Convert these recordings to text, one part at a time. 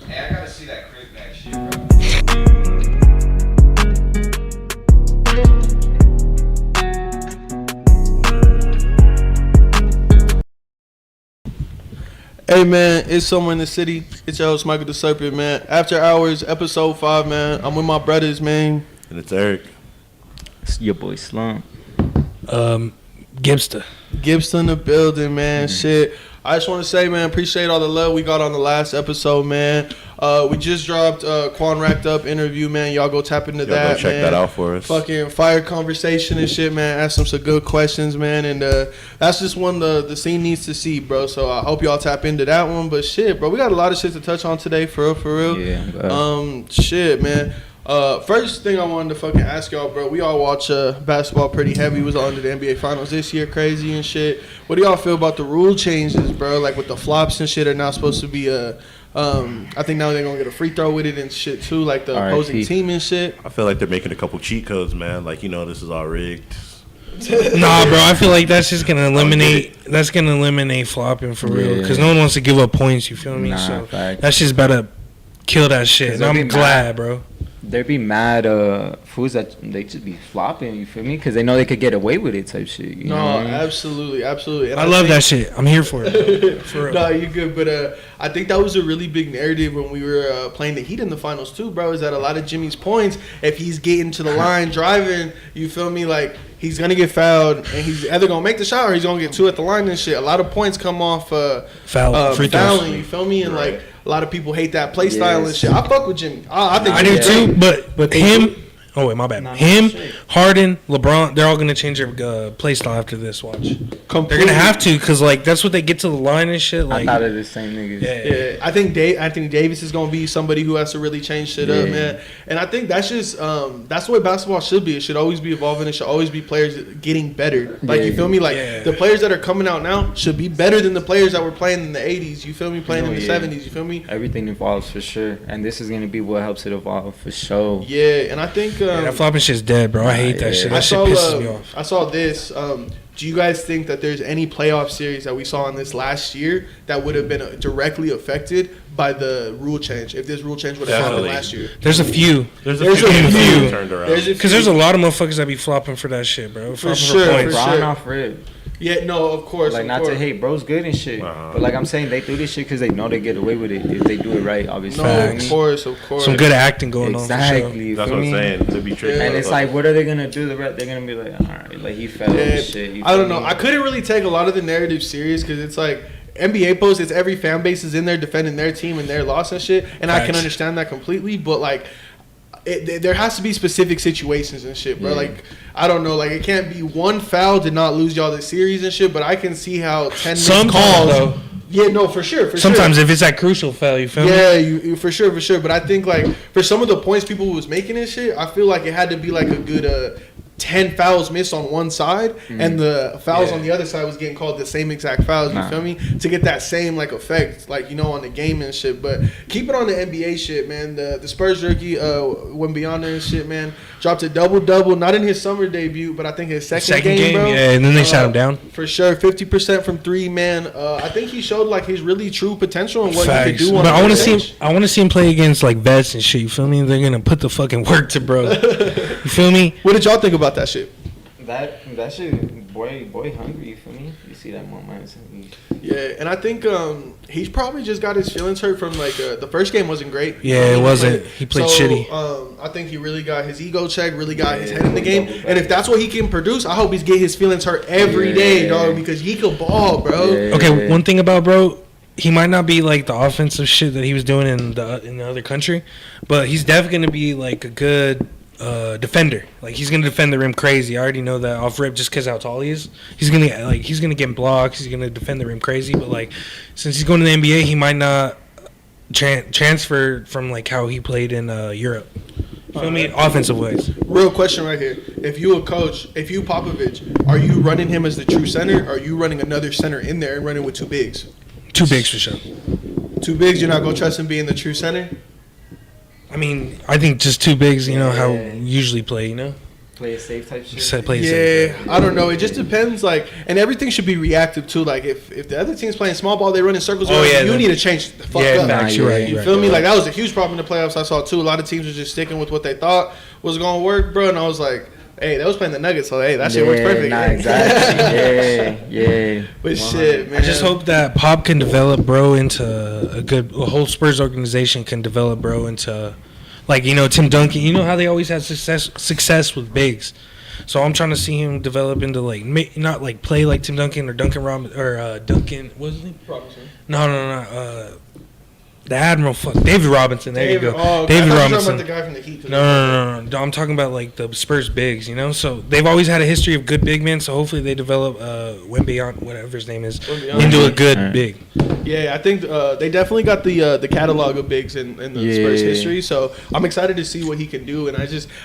Hey, I gotta see that crib back shit, bro. Hey man, it's somewhere in the city. It's your host Michael the Serpent, man. After Hours, Ep.5, man. I'm with my brothers, man. And it's Eric. It's your boy Slump. Gibster. Gibson in the building, man. Shit. I just want to say, man, appreciate all the love we got on the last episode, man. We just dropped Quan Racked Up interview, man. Y'all go tap into that, go check man. that out for us. Fucking fire conversation and shit, man. Ask them some good questions, man. And that's just one the scene needs to see, bro. So I hope y'all tap into that one. But shit, bro, we got a lot of shit to touch on today, for real. Yeah. Shit, man. First thing I wanted to fucking ask y'all, bro. We all watch basketball pretty heavy. We was all into the NBA Finals this year, crazy and shit. What do y'all feel about the rule changes, bro? Like with the flops and shit are now supposed to be I think now they're gonna get a free throw with it and shit too, like the opposing team and shit. I feel like they're making a couple cheat codes, man. Like, this is all rigged. Nah, bro. I feel like that's just gonna eliminate. That's gonna eliminate flopping for real, because no one wants to give up points. You feel me? Nah, so fact. that's just about to kill that shit. And I'm glad, bro. They'd be mad fools that they just be flopping, you feel me? Because they know they could get away with it type shit. You know what I mean? Absolutely. And I love that shit. I'm here for it, bro. For real. No, you good. But I think that was a really big narrative when we were playing the Heat in the finals too, bro. Is that a lot of Jimmy's points, if he's getting to the line driving, you feel me, like he's gonna get fouled and he's either gonna make the shot or he's gonna get two at the line and shit. A lot of points come off fouling, you feel me? And like a lot of people hate that play style and shit. I fuck with Jimmy. I think I do too, but him. Oh wait, my bad. Him, Harden, LeBron, they're all gonna change their play style after this. Watch, they're gonna have to, cause like that's what they get to the line and shit. Like, I thought of the same niggas. Yeah. I think Davis is gonna be somebody who has to really change shit up, man. And I think that's just that's the way basketball should be. It should always be evolving. It should always be players getting better. Like you feel me? Like the players that are coming out now should be better than the players that were playing in the '80s. You feel me? Playing in the '70s. You feel me? Everything evolves for sure, and this is gonna be what helps it evolve for sure. Yeah, and I think that flopping shit's dead, bro. I hate that shit. That shit pisses me off. I saw this. Do you guys think that there's any playoff series that we saw in this last year that would have been directly affected by the rule change? If this rule change would have happened last year, there's a few. There's a few turned around. Because there's a lot of motherfuckers that be flopping for that shit, bro. For sure. Off rip. Yeah, no, of course. Like, not to hate, bro's good and shit. But like I'm saying, they do this shit because they know they get away with it if they do it right, obviously. No, of course. Some good acting going on. Exactly. That's what I'm saying. To be tricky. And it's like, what are they gonna do? They're gonna be like, all right, like he fell and shit. I don't know. I couldn't really take a lot of the narrative serious because it's like NBA posts. It's every fan base is in there defending their team and their loss and shit, and I can understand that completely. But like, there has to be specific situations and shit, bro. Yeah. Like, I don't know. Like, it can't be one foul did not lose y'all the series and shit. But I can see how 10 missed calls. Though. Yeah, no, for sure. Sometimes if it's that crucial foul, you feel me? Yeah, you for sure. But I think like for some of the points people was making and shit, I feel like it had to be like a good 10 fouls missed on one side, and the fouls on the other side was getting called the same exact fouls, you feel me? To get that same, like, effect, like, on the game and shit. But keep it on the NBA shit, man. The Spurs rookie, Wembanyama and shit, man, dropped a double-double, not in his summer debut, but I think his second game, bro. Yeah, and then they shot him down. For sure, 50% from three, man. I think he showed, like, his really true potential and what he could do on the I want to see him play against, like, vets and shit, you feel me? They're going to put the fucking work to bro. You feel me? What did y'all think about that shit? That shit, boy hungry, you feel me? You see that moment. Yeah, and I think he's probably just got his feelings hurt from like the first game wasn't great. Yeah, it wasn't. He played shitty. I think he really got his ego checked, really got his head in the game. And if that's what he can produce, I hope he's get his feelings hurt every day, dog, because he could ball, bro. Yeah. Okay, one thing about bro, he might not be like the offensive shit that he was doing in the other country, but he's definitely gonna be like a good defender. Like, he's gonna defend the rim crazy. I already know that off rip just because how tall he is. He's gonna get blocks. He's gonna defend the rim crazy. But like, since he's going to the NBA, he might not transfer from like how he played in Europe. Feel me? Offensive ways. Real question right here. If you a coach, if you Popovich, are you running him as the true center, or are you running another center in there and running with two bigs? Two bigs for sure. Two bigs, you're not gonna trust him being the true center? I mean, I think just two bigs, you know, how we usually play, you know? Play it safe type shit. Play it safe. Yeah, I don't know. It just depends. Like, and everything should be reactive too. Like, if the other team's playing small ball, they run in circles. Oh, yeah, you need to change the fuck Yeah, up. facts, you're right. You feel me? Like, that was a huge problem in the playoffs. I saw too. A lot of teams were just sticking with what they thought was gonna work, bro. And I was like, hey, they was playing the Nuggets, so hey, that shit works perfect. Nah, exactly. yeah. But shit, man. I just hope that Pop can develop bro into a whole Spurs organization can develop bro into, like, you know, Tim Duncan. You know how they always had success with bigs. So I'm trying to see him develop into, like, not like play like Tim Duncan or Duncan Robinson or Duncan. What was his name? Robinson. No. The Admiral, David Robinson. There you go. Oh, David I Robinson. about the guy from the Heat. No. I'm talking about like the Spurs bigs, you know. So they've always had a history of good big men. So hopefully they develop Wemby, whatever his name is, into a good big. Yeah, I think they definitely got the catalog of bigs in the Spurs history. So I'm excited to see what he can do. And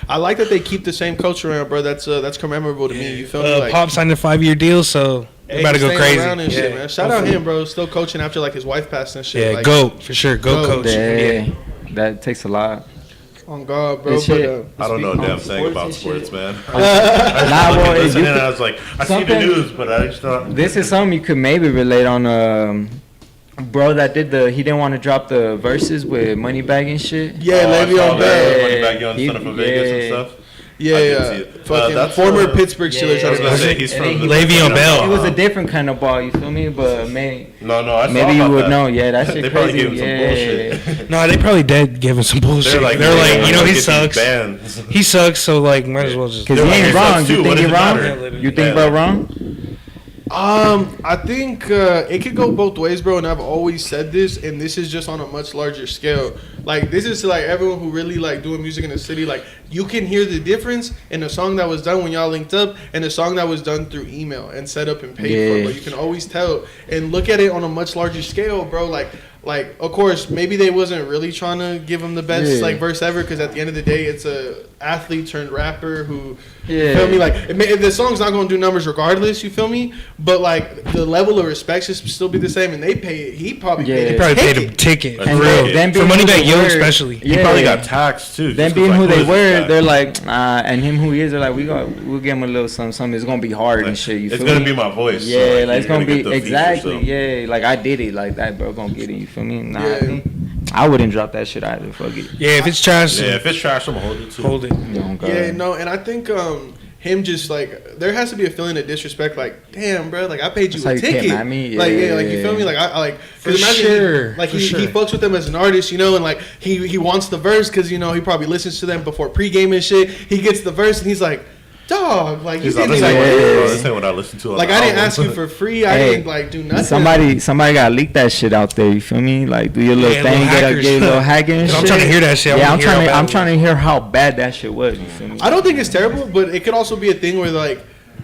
I like that they keep the same coach around, bro. That's commemorable to me. You feel me? Like, Pop signed a 5-year deal, so hey, about to go crazy. And shit, man. Shout out him, bro. Still coaching after like his wife passed and shit. Yeah, like, GOAT for sure. GOAT coach. Yeah, that takes a lot. On God, bro. This shit- But, I don't know a damn Sports thing about and shit. sports, man. Nah, well, if you And I could- was like, I see the something- news, but I just thought This is something you could maybe relate on. Bro, that he didn't want to drop the verses with Moneybag and shit. yeah, I Le'Veon saw that. Bell. Money back on He- Son of a Vegas and stuff. Yeah, I didn't yeah. see it. Fucking That's, former Pittsburgh Steelers. I was gonna say And he's then from he- Le'Veon Bell. It was a different kind of ball, you feel me? But No, I saw maybe you about would that. know. Yeah, that shit They probably crazy. gave him some Yeah. bullshit. No, they probably did give him some bullshit. They're like, you know, he sucks. Bands. He sucks, so like, might as well just. Cause They're he like, ain't he wrong. sucks You too. What think does he it wrong? matter? You think Yeah. bro wrong? I think it could go both ways, bro. And I've always said this, and this is just on a much larger scale. Like, this is to, like, everyone who really like doing music in the city. Like, you can hear the difference in the song that was done when y'all linked up and the song that was done through email and set up and paid for. Yeah. But you can always tell and look at it on a much larger scale, bro. Like, of course, maybe they wasn't really trying to give him the best like verse ever, because at the end of the day, it's a athlete turned rapper who, you feel me? Like, the song's not gonna do numbers regardless. You feel me? But like, the level of respect should still be the same, and they pay. He probably Yeah. paid. They a probably paid ticket. him ticket. And For then- real. then For being who Moneybag they Yo were- especially. He probably got taxed too. Them just being like, who they is this were, guy? they're like, and him who he is, they're like, we'll give him a little something. It's gonna be hard and shit. You It's feel gonna me? be my voice. Yeah, so, like, like it's you're gonna be get the feature, exactly. so. Yeah, like I did it like that, bro. Gonna get it. You feel me? Nah, Yeah. I wouldn't drop that shit either. Fuck it. Yeah, if it's trash, Yeah, if it's trash, I'm gonna hold it too. hold it. Oh, God. Yeah, no, and I think him just like, there has to be a feeling of disrespect. Like, damn, bro, like I paid you That's how a you can't ticket. mad me. Like, yeah, like Yeah. you feel me? Like I like, For 'cause imagine sure, like for he sure. fucks with them as an artist, you know, and like he wants the verse because, you know, he probably listens to them before pregame and shit. He gets the verse and he's like, dog, like you He's like, didn't this ain't like what- this. this ain't what I listened to. On Like, the I didn't album. ask you for free. I Hey, didn't like do nothing. Somebody gotta leak that shit out there. You feel me? Like do your little Yeah, thing, little get a hackers. little hacking and And shit. I'm trying to hear that shit. I Yeah, wanna I'm hear how trying to. bad I'm it trying to hear how bad that shit was. You feel me? I don't think it's terrible, but it could also be a thing where like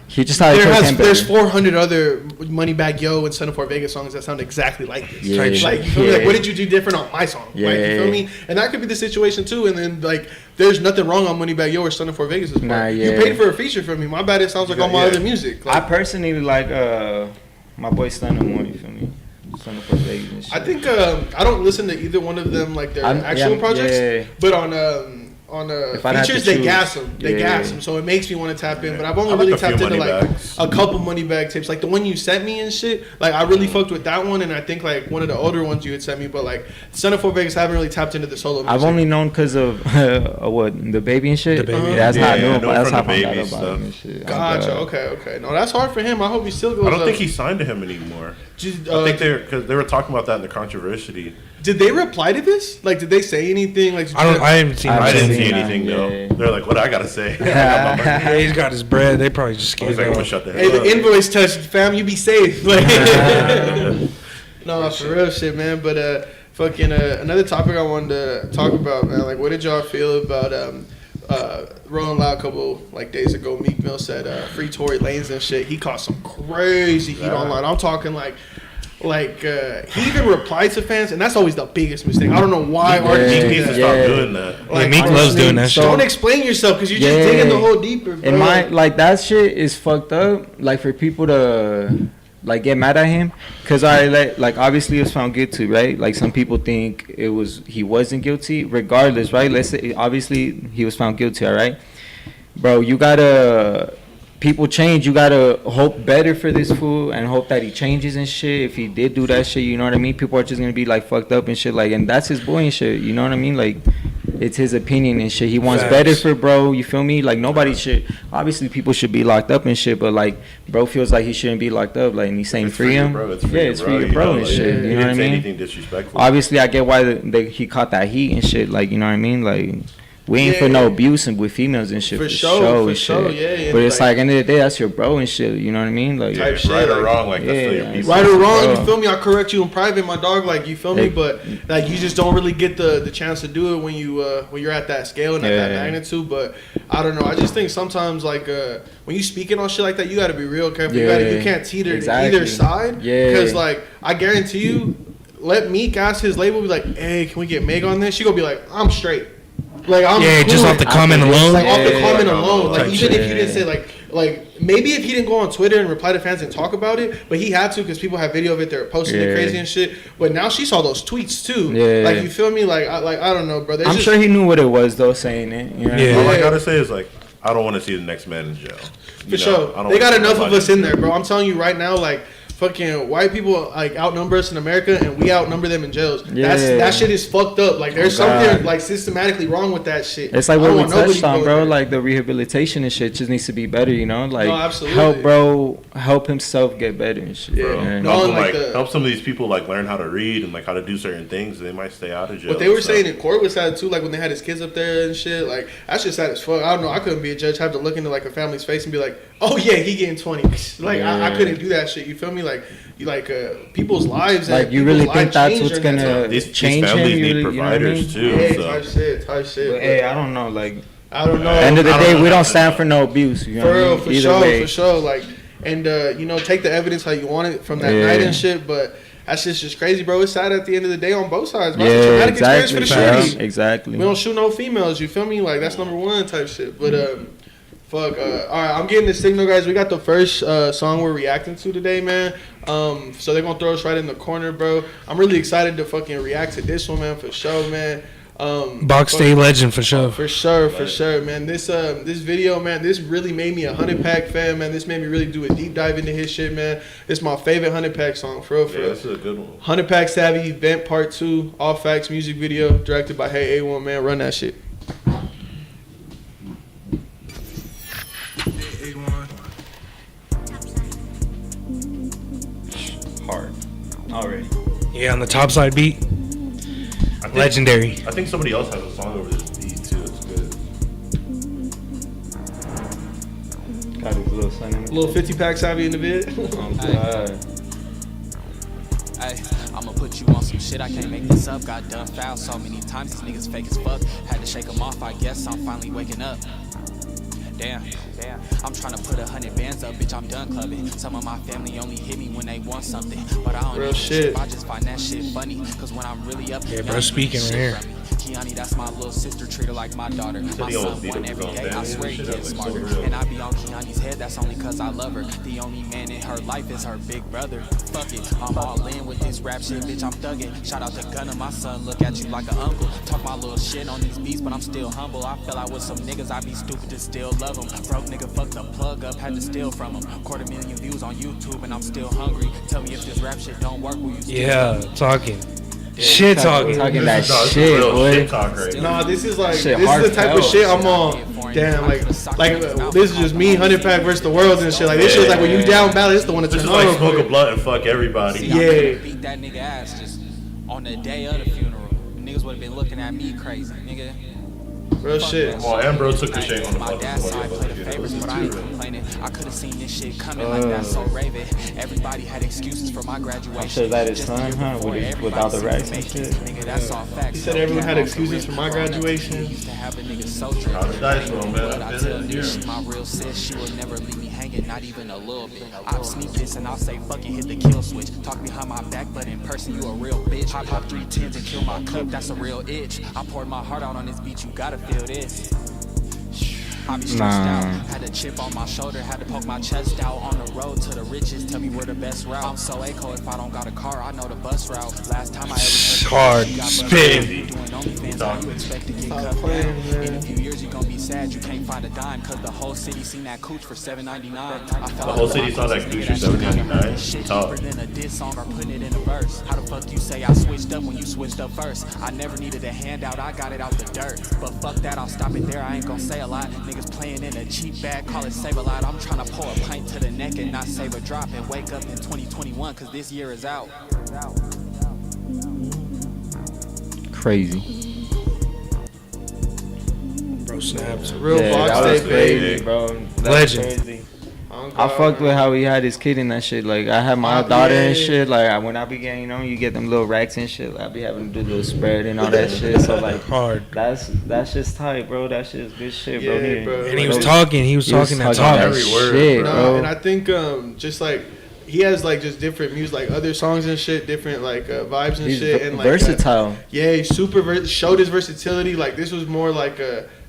He just started there's 400 other Moneybag Yo and Son of Fort Vegas songs that sound exactly like this. Yeah. Like, you feel me? Like, Yeah. what did you do different on my song? Like, you Yeah. feel me? And that could be the situation too. And then like, there's nothing wrong on Moneybag Yo or Son of Fort Vegas' part. Nah, You yeah. paid for a feature from me. My bad. It sounds like all my Yeah. other music. I Like, personally like my boy Stunner more. You feel me? Stunner for Vegas and shit. I think I don't listen to either one of them like their actual yeah, projects, yeah. but on If I'd have features to they choose, gas them. They yeah. gas them, so it makes me want to tap in. Yeah. But I've only I like really a few tapped into like Moneybags. a couple Moneybag tapes, like the one you sent me and shit. Like I really fucked with that one, and I think like one of the older ones you had sent me. But like Son of Fort Vegas, I haven't really tapped into the solo music. I've only known because of what the baby and shit. The Baby. Yeah, that's Yeah, not yeah, new, I but know that's from how I the found out Baby about stuff. him and shit. Gotcha. Okay. No, that's hard for him. I hope he still goes. I don't up. think he signed to him anymore. Just, I think because they were talking about that in the controversy. did they reply to this? Like, did they say anything? Like, I haven't seen. I didn't seen see that, anything yeah. though. They're like, what I gotta say? I got my money. Yeah, he's got his bread. They probably just I was scared like, I'm him. gonna shut the Hey, hell the up. invoice touched, fam. You be safe. Like, no, for real shit, man. But fucking another topic I wanted to talk about, man. Like, what did y'all feel about Rolling Loud a couple like days ago? Meek Mill said free Tory Lanez and shit. He caught some crazy heat online. I'm talking like he even replied to fans, and that's always the biggest mistake. I don't know why artists Meek do needs to that. stop Yeah. doing that. Yeah, Meek loves doing that shit. Don't explain yourself because you're just Yeah. digging the hole deeper, bro. And that shit is fucked up. Like for people to like get mad at him, cause like obviously it was found guilty, right? Like some people think he wasn't guilty, regardless, right? Let's say obviously he was found guilty, all right, bro, you gotta. People change. You gotta hope better for this fool and hope that he changes and shit. If he did do that shit, you know what I mean. People are just gonna be like fucked up and shit. Like, and that's his boy and shit. You know what I mean? Like, it's his opinion and shit. He wants better for bro. You feel me? Like nobody should. Obviously, people should be locked up and shit. But like, bro feels like he shouldn't be locked up. Like, and he's saying free him. Bro. It's for your bro know, and shit. He You know what I didn't say mean? anything disrespectful. Obviously, I get why he caught that heat and shit. Like, you know what I mean? Like. We ain't for no abuse and with females and shit. For sure, yeah. But it's like, end of the day, that's your bro and shit. You know what I mean? Like, type shit, right or wrong, like that's still your people. Right or wrong, bro. you feel me? I'll correct you in private, my dog. Like, you feel me? But like, you just don't really get the chance to do it when you're at that scale and at that magnitude. But I don't know. I just think sometimes like when you speaking on shit like that, you got to be real careful. You can't teeter to either side. Yeah. Because like, I guarantee you, let Meek ask his label, be like, hey, can we get Meg on this? She gonna be like, I'm straight. Like, I'm cool. Just off the comment alone. Like off the comment alone. Like even if you didn't say like maybe if he didn't go on Twitter and reply to fans and talk about it, but he had to because people have video of it. They're posting it crazy and shit. But now she saw those tweets too. Like you feel me? Like I don't know, bro. I'm sure he knew what it was though, saying it. You know All I gotta say is like, I don't want to see the next man in jail. For sure. They got enough of us in there, bro. I'm telling you right now, like. Fucking white people like outnumber us in America and we outnumber them in jails. That shit is fucked up. Like there's something like systematically wrong with that shit. It's like what we touched on, bro. Like the rehabilitation and shit just needs to be better, you know? Like help himself get better and shit. Help some of these people like learn how to read and like how to do certain things. They might stay out of jail. What they were saying in court was sad too, like when they had his kids up there and shit. Like that's just sad as fuck. I don't know. I couldn't be a judge, have to look into like a family's face and be like, oh yeah, he getting 20. Like I couldn't do that shit. You feel me? Like you people's lives. Like you really think that's what's gonna change him? These families need providers too. Yeah, type shit. But hey, I don't know. Like I don't know. End of the day, we don't stand for no abuse. You know for sure. Like and take the evidence how you want it from that night and shit. But that's just crazy, bro. It's sad at the end of the day on both sides. Bro. Yeah, it's a traumatic experience for the shorty. Exactly. We don't shoot no females. You feel me? Like that's number one type shit. But fuck. All right, I'm getting the signal, guys. We got the first song we're reacting to today, man. So they're gonna throw us right in the corner, bro. I'm really excited to fucking react to this one, man, for sure, man. Box Day legend for sure. For sure, man. This video, man, this really made me a 100 Pack fan, man. This made me really do a deep dive into his shit, man. This is my favorite 100 Pack song, for real. Yeah, this is a good one. 100 Pack Savvy Event Part 2, All Facts music video, directed by Hey A1, man. Run that shit. Hard. Already. Yeah, on the top side beat. Legendary. I think somebody else has a song over this beat too. It's good. Got his little son in it. Little 50 Pack Savvy in the vid. Oh, God. Ay, I'ma put you on some shit, I can't make this up. Got done foul so many times, these niggas fake as fuck. Had to shake them off, I guess I'm finally waking up. Damn, I'm tryna put 100 bands up, bitch, I'm done clubbing. Some of my family only hit me when they want something, but I don't real need shit. I just find that shit funny, cause when I'm really up, yeah, bro, speaking right here. Kiani, that's my little sister, treat her like my daughter. My son won every day, I swear he gets smarter. And I be on Kiani's head, that's only cause I love her. The only man in her life is her big brother. Fuck it, I'm all in with this rap shit, bitch, I'm thugging. Shout out to Gunna, my son, look at you like an uncle. Talk my little shit on these beats, but I'm still humble. I fell out with some niggas, I be stupid to still love them. Broke nigga fucked the plug up, had to steal from him. 250,000 views on YouTube and I'm still hungry. Tell me if this rap shit don't work, will you still talking. Shit talking that shit, boy. Shit talk right now. Nah, this is like this is the type of shit I'm on. Damn, like this is just me, 100 Pack versus the world and shit. Like this shit's like when you down ballot, this the one to This turn is like on. smoke a blunt and fuck everybody. See, I beat that nigga ass just on the day of the funeral. Niggas would have been looking at me crazy, nigga. Real shit. Well, Ambro took the shame on the My dad's side played the favorites, but I ain't complaining. I could have seen this shit coming like that, so Raven. Everybody had excuses for my graduation. I'm sure that is son, huh? Without the racks and shit. Nigga, that's all facts. He said everyone had excuses for my graduation. Used to have a nigga so tricky. How the dice roll, man. But I I've tell been you, in she here. my real sis. She will never leave me hanging, not even a little bit. I'll sneak this and I'll say fuck it, hit the kill switch. Talk behind my back, but in person you a real bitch. I pop 3 10s and kill my cup, that's a real itch. I poured my heart out on this beat, you gotta feel this. I be stressed out, had a chip on my shoulder, had to poke my chest out. On the road to the riches, tell me where the best route. I'm so echo, if I don't got a car, I know the bus route. Last time I ever hard spin. long time you expect to get Stop cut playing, down. man. In a few years you gon' be sad you can't find a dime, cause the whole city seen that cooch for $7.99. The whole city saw that cooch for $7.99. Shit Tough. cheaper than a diss song or putting it in a verse. How the fuck you say I switched up when you switched up first? I never needed a handout, I got it out the dirt. But fuck that, I'll stop it there, I ain't gon' say a lot. Niggas playing in a cheap bag, call it save a lot. I'm tryna pour a pint to the neck and not save a drop and wake up in 2021 cause this year is out. Crazy. Bro, snaps. Real Yeah, box that day was baby. crazy, bro. That's Legend. crazy. Oh, I God, fucked with man. how he had his kid in that shit. Like I had my Oh, daughter yeah. and shit. Like when I be getting, you get them little racks and shit. Like, I be having to do a little spread and all that shit. So like Hard. that's just tight, bro. That shit is good shit, bro. Yeah, bro. And he was Like, talking. He was talking that talk. Every word, shit, bro. bro. And I think just like he has like just different music, like other songs and shit, different like vibes and He's shit, and like versatile. yeah, he showed his versatility. Like this was more like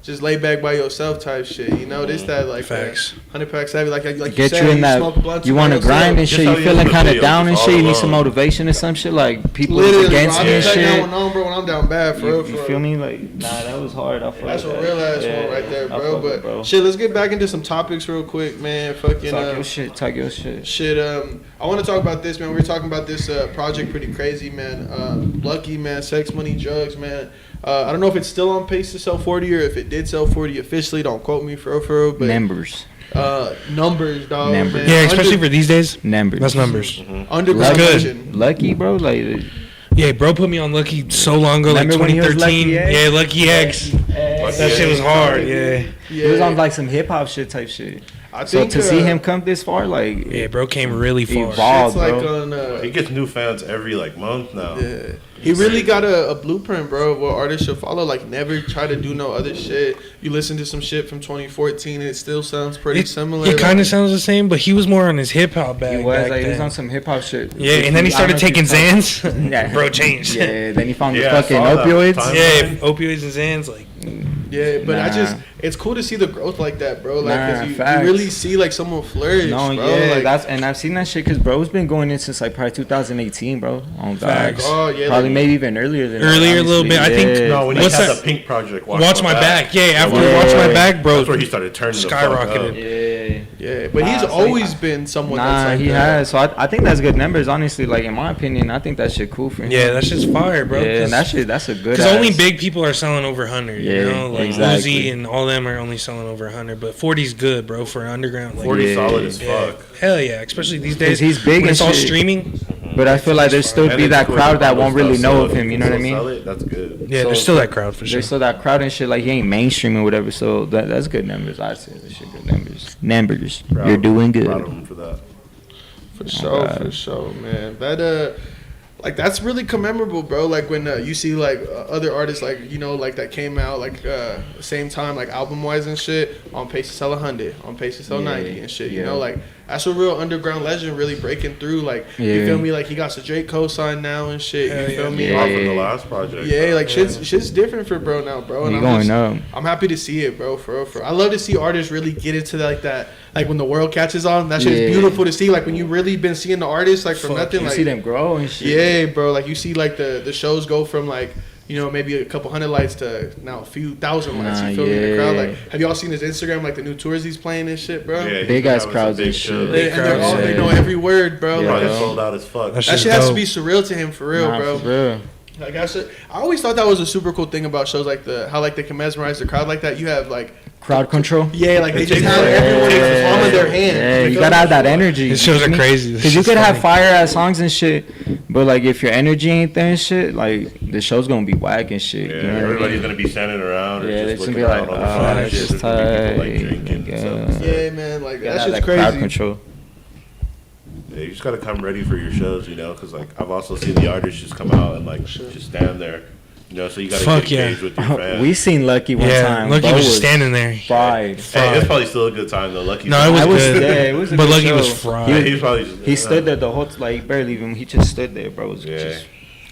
just lay back by yourself type shit. You know, this that like Facts. 100 pack savvy, like Get said, you in that. smoke blunts You by want to yourself. grind and Just shit. how You he feeling is with kind of videos, down and just shit. all You need some alone. motivation or some shit. Like people Literally, against bro, me I and be shit. going on, bro, when I'm down bad, for real. You feel me? Like nah, that was hard. I fuck That's a with that. real ass Yeah, one right there, I bro. fuck with But bro. shit, let's get back into some topics real quick, man. Fucking Talk your shit. Talk your shit. shit. I want to talk about this, man. We were talking about this project, pretty crazy, man. Lucky, man. Sex, money, drugs, man. I don't know if it's still on pace to sell 40 or if it did sell 40 officially. Don't quote me for real, but Numbers. numbers, dog. Numbers. Man. Yeah, especially for these days. Numbers. That's numbers. Underground Good. legend. Lucky, bro. Like Yeah, bro put me on Lucky so long ago, like Remember when he was 2013. Lucky X? Yeah, Lucky X. That shit was hard. Yeah. he was on like some hip hop shit type shit. I So think to see him come this far, like Yeah, bro came really far. Evolved. it's like bro. on. He gets new fans every like month now. Yeah. He really got a blueprint, bro, of what artists should follow. Like, never try to do no other shit. You listen to some shit from 2014, and it still sounds pretty similar. It kind of sounds the same, but he was more on his hip hop bag. he was back like he was then. on some hip hop shit. Yeah, and then he started taking Xans. Yeah. Bro changed. Yeah, then he found the Yeah, I fucking saw that opioids. time. Yeah, opioids and Xans, like Yeah, but Nah. it's cool to see the growth like that, bro. Like, Nah, 'cause you facts. really see like someone flourish, No, bro. yeah, Like, and I've seen that shit because bro's been going in since like probably 2018, bro. On Facts. dogs. oh yeah, Probably like, maybe even earlier than that, Earlier a little honestly. bit. I think- Yeah. No, when he What's had that? the Pink Project, Watch My Back. Yeah, after Yeah. Watch My Back, bro. That's where he started turning the fuck skyrocketed. up. Yeah. yeah. But he's Nah, so always been someone Nah, that's like he that. has. So I think that's good numbers, honestly. Like in my opinion, I think that shit cool for him. Yeah, that shit's fire, bro. Yeah, and that shit, that's a good. Because only ass- big people are selling over 100, you Yeah, know? Like exactly. Uzi and all them are only selling over 100, but 40's good, bro, for underground. Like, 40 Yeah. solid as yeah. fuck. Hell yeah, especially these 'Cause days. he's big when and it's all shit. streaming. But I feel like there's still And be then that cool crowd if that others won't really still know sell of it, him. You know still what I mean? sell it, that's good. Yeah, So- there's still that crowd for sure. There's still that crowd and shit. Like he ain't mainstream or whatever. So that's good numbers. I'd say that shit good numbers. Numbers. Proud You're of- doing good. Proud of him for that. For sure, God. for sure, man. That like that's really commemorable, bro. Like when you see like other artists, like like that came out like same time, like album wise and shit, on pace to sell 100, on pace to sell Yeah, 90 and shit. You yeah. know, like that's a real underground legend, really breaking through. Like you Yeah. feel me? Like he got the Drake co-sign now and shit. Hell You feel yeah. me? Yeah. Off of the last project. Yeah, like shit's different for bro now, bro. And You I'm going just- up. I'm happy to see it, bro. For real, for real. I love to see artists really get into that. Like when the world catches on, that shit is Yeah. beautiful to see. Like when you really been seeing the artists like from Fuck, nothing, You like see them grow and shit. yeah, bro. Like you see like the shows go from like maybe a couple hundred lights to now a few thousand lights. Nah, You feel me? In the yeah. crowd. Like have y'all seen his Instagram? Like the new tours he's playing and shit, bro. Yeah, he's Big been ass having crowds some big and shows. shit. They, and they're all, Yeah. they know every word, bro. Yeah. Like Probably sold out as fuck. That's that just shit has to dope. be surreal to him for real, Nah, bro. for real. Like I always thought that was a super cool thing about shows like how like they can mesmerize the crowd like that. You have like Crowd control. yeah, like they just takes have like- everyone in the Yeah. palm of their hand. Yeah, you feel gotta me? have that energy. These shows are crazy. This Because you shit's could have funny. fire ass songs and shit, but like if your energy ain't there and shit, like the show's gonna be whack and shit. Yeah, you know what I everybody's mean? gonna be standing around or Yeah, they're just just looking gonna be around like, on the front oh, and shit. that's just There's gonna be people like tight. drinking and Yeah. stuff. Yeah, man. Like You gotta that's have just that crowd crazy. control. Yeah, you just gotta come ready for your shows, because like I've also seen the artists just come out and like just stand there, so you gotta Fuck get yeah. engaged with your fans. We seen Lucky one Yeah, time. Lucky Bo was just standing there. fried. Hey, it's probably still a good time though. Lucky. No, it was I was good. there. It was a But good Lucky show. was fried. Yeah, he's probably just, He stood there the whole like barely even. He just stood there, bro. It was Yeah.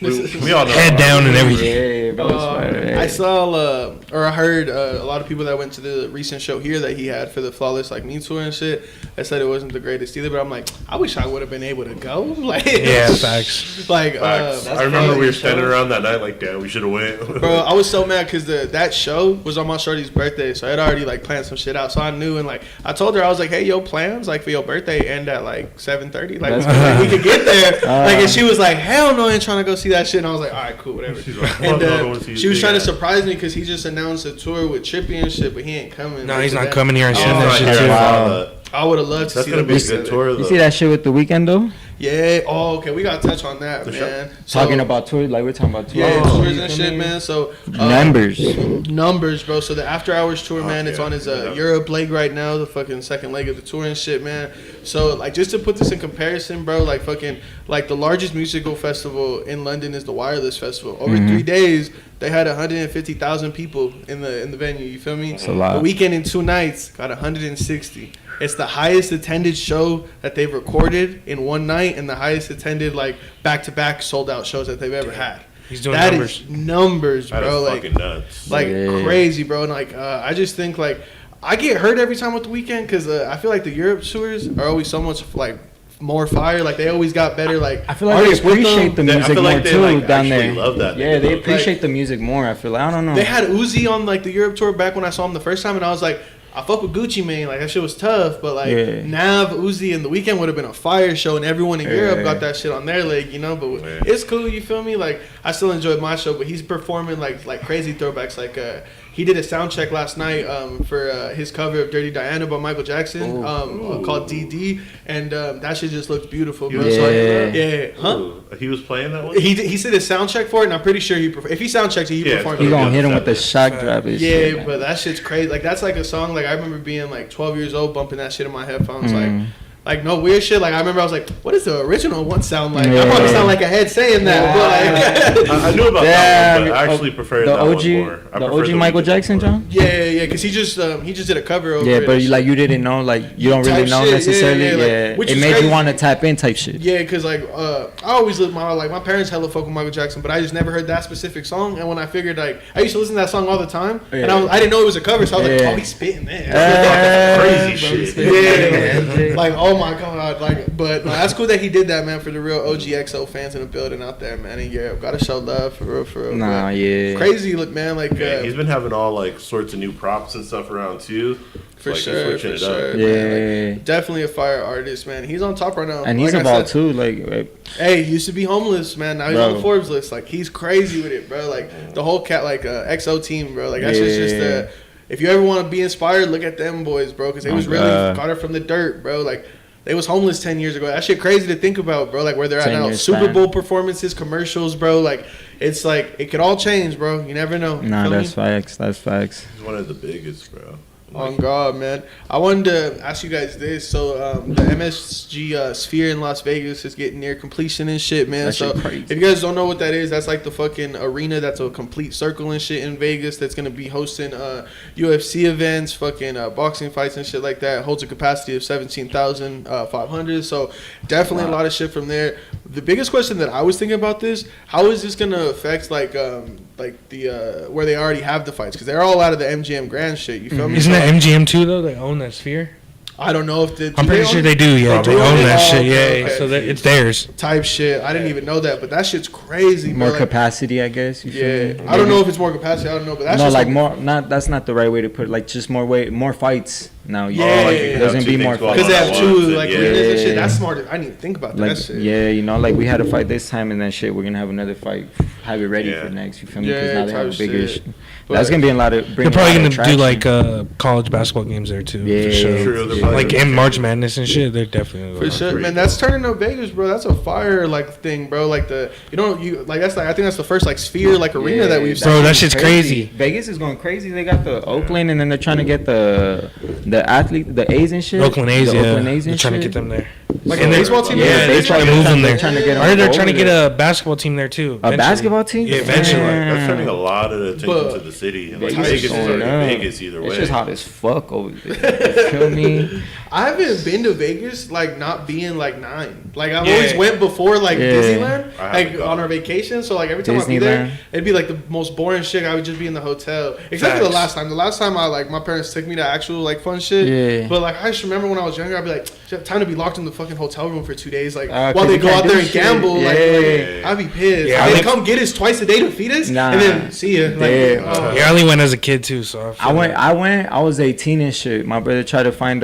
just We all know Head about down it. and everything. yeah, bro. It was fire. I I saw or I heard a lot of people that went to the recent show here that he had for the Flawless like Me tour and shit. I said it wasn't the greatest either, but I'm like, I wish I would have been able to go. Like, Yeah, facts. like, Facts. I remember we were standing around that night like, damn, we should have went. bro, I was so mad because that show was on my shorty's birthday, so I had already like planned some shit out. So I knew, and like I told her, I was like, hey, yo, plans like for your birthday end at like 7:30, like we could get there. Like, and she was like, hell no, I ain't trying to go see that shit. And I was like, all right, cool, whatever. And she was trying to surprise me because he just announced a tour with Trippy and shit, but he ain't coming. No, he's not coming here and shit. Right That here, shit too. Wow. I would have loved to That's see gonna them be a together. good tour though. You see that shit with the weekend though? Yeah. Oh, okay. We gotta touch on that, The man. Talking about tours, like we're talking about tours. Yeah, Oh, tours and shit, man. So Numbers. bro. So the After Hours tour, man, it's yeah. on his Yeah. Europe leg right now, the fucking second leg of the tour and shit, man. So like, just to put this in comparison, bro, like fucking like the largest musical festival in London is the Wireless Festival. Over 3 days, they had 150,000 people in the venue. You feel me? That's a lot. The weekend in 2 nights got 160. It's the highest attended show that they've recorded in one night, and the highest attended like back-to-back sold-out shows that they've ever had. He's doing That numbers. is numbers, That bro. is Like, fucking nuts. like Yeah. crazy, bro. And like, I just think like I get hurt every time with the weekend because I feel like the Europe tours are always so much like more fire. Like they always got better. Like I feel like they artists with appreciate the them. I music feel more like they, too like, down actually there. love that. Yeah, they Like, appreciate the music more. I feel like I don't know. They had Uzi on like the Europe tour back when I saw him the first time, and I was like, I fuck with Gucci Mane, like that shit was tough, but like Yeah. Nav, Uzi, and The Weeknd would have been a fire show, and everyone in Europe Yeah. got that shit on their leg, you know. But Yeah. it's cool, you feel me? Like I still enjoyed my show, but he's performing like crazy throwbacks. Like he did a sound check last night for his cover of Dirty Diana by Michael Jackson, called DD, and that shit just looks beautiful, He bro. was So, playing that? yeah, huh? Ooh, he was playing that one? He said a sound check for it, and I'm pretty sure if he sound checks it, he Yeah, performed You it. gonna hit him Yeah. with the shock drop and Yeah, shit. man. but that shit's crazy. Like that's like a song. Like I remember being like 12 years old, bumping that shit in my headphones. Like no weird shit. Like I remember I was like, what does the original one sound like? I probably sound like a head saying that, but like, I knew about that one, but I actually prefer the that OG, one more. I the prefer OG Michael Weeknd Jackson, more. John. yeah, because he just did a cover over Yeah, it. but you didn't know, like you don't really Type know shit, necessarily. yeah, Yeah, like, which it is made crazy. you want to tap in type shit. Yeah, because like I always lived my parents hella fuck with Michael Jackson, but I just never heard that specific song. And when I figured like I used to listen to that song all the time, and I didn't know it was a cover, so I was like, Yeah. oh, he's spitting there. Crazy shit. Yeah, like oh my god, like but no, that's cool that he did that, man. For the real OG XO fans in the building out there, man. And yeah, gotta show love for real. Nah, but yeah. crazy, look, man. Like Yeah, he's been having all like sorts of new props and stuff around too. for Like, he's sure, switching for it up. sure. Yeah. man. Like, definitely a fire artist, man. He's on top right now, And he's Like I about said, too, like Hey, he used to be homeless, man. Now he's on Bro. the Forbes list. Like he's crazy with it, bro. Like the whole XO team, bro. Like that's just if you ever want to be inspired, look at them boys, bro. Because they was really got it from the dirt, bro. Like they was homeless 10 years ago. That shit crazy to think about, bro. Like where they're at 10 now. years Super span. Bowl performances, commercials, bro. Like it's like it could all change, bro. You never know. You nah, feel that's me? facts. That's facts. He's one of the biggest, bro. On God, man. I wanted to ask you guys this. So, the MSG Sphere in Las Vegas is getting near completion and shit, man. That So, shit crazy. if you guys don't know what that is, that's like the fucking arena that's a complete circle and shit in Vegas that's going to be hosting UFC events, fucking boxing fights and shit like that. Holds a capacity of 17,500. So, definitely a lot of shit from there. The biggest question that I was thinking about this, how is this going to affect like the where they already have the fights? Because they're all out of the MGM Grand shit. You feel me? Isn't So, that MGM too though? They own that sphere. I don't know if I'm pretty sure they do. Yeah, they Probably. own that Oh, shit. okay, Yeah, okay. so that it's theirs. type shit. I didn't even know that, but that shit's crazy. More bro. Like, capacity, I guess. You feel yeah, me? I don't know if it's more capacity. I don't know, but that's No, just like more. Not that's not the right way to put it. Like just more fights now. Yeah, Oh, like you yeah, can there's have gonna two be more things going fights. because they on have at two once, like yeah. arenas and shit. Yeah. That's smart. I didn't even think about Like that shit. yeah, you know, like we had a fight this time and then shit. We're gonna have another fight. Have it ready Yeah. for next. You feel me? Yeah, Because now they have a type bigger. shit. That's gonna be a lot of. They're bring a probably lot gonna of do like traction. college basketball games there too. Yeah, for sure. True, they're yeah. probably Like gonna in do March that. Madness and shit, they're definitely For gonna sure, pretty man. dope. That's turning up Vegas, bro. That's a fire like thing, bro. Like the you like that's like I think that's the first like sphere like arena that we've seen. Bro, that shit's crazy. Vegas is going crazy. They got the Oakland, and then they're trying to get the athlete, the A's and shit. Oakland A's, The yeah. Oakland A's They're and trying to shit. get them there. Like a baseball team? Yeah, they they're trying to move them there. trying to get I heard they're trying to over get there. a basketball team there too. A basketball team. Yeah, eventually. That's turning a lot of attention But to the city. And like Vegas Vegas is going already up. Vegas either way. It's just hot as fuck over there. You feel me? I haven't been to Vegas like not being like 9. Like I've Yeah. always went before like Yeah. Disneyland, I like haven't gone. on our vacation. So like every time I'd be there, Disneyland. it'd be like the most boring shit. I would just be in the hotel, except for the Facts. last time. The last time I like my parents took me to actual like fun shit. Yeah. But like I just remember when I was younger, I'd be like, time to be locked in the fucking hotel room for 2 days, like 'cause while they you go can't out do there and shit. gamble. Yeah. Like I'd be pissed. Yeah, And I they come get us twice a day to feed us, Nah. and then see ya. Like, Yeah. oh. Yeah, I only went as a kid too, so I was 18 and shit. My brother tried to find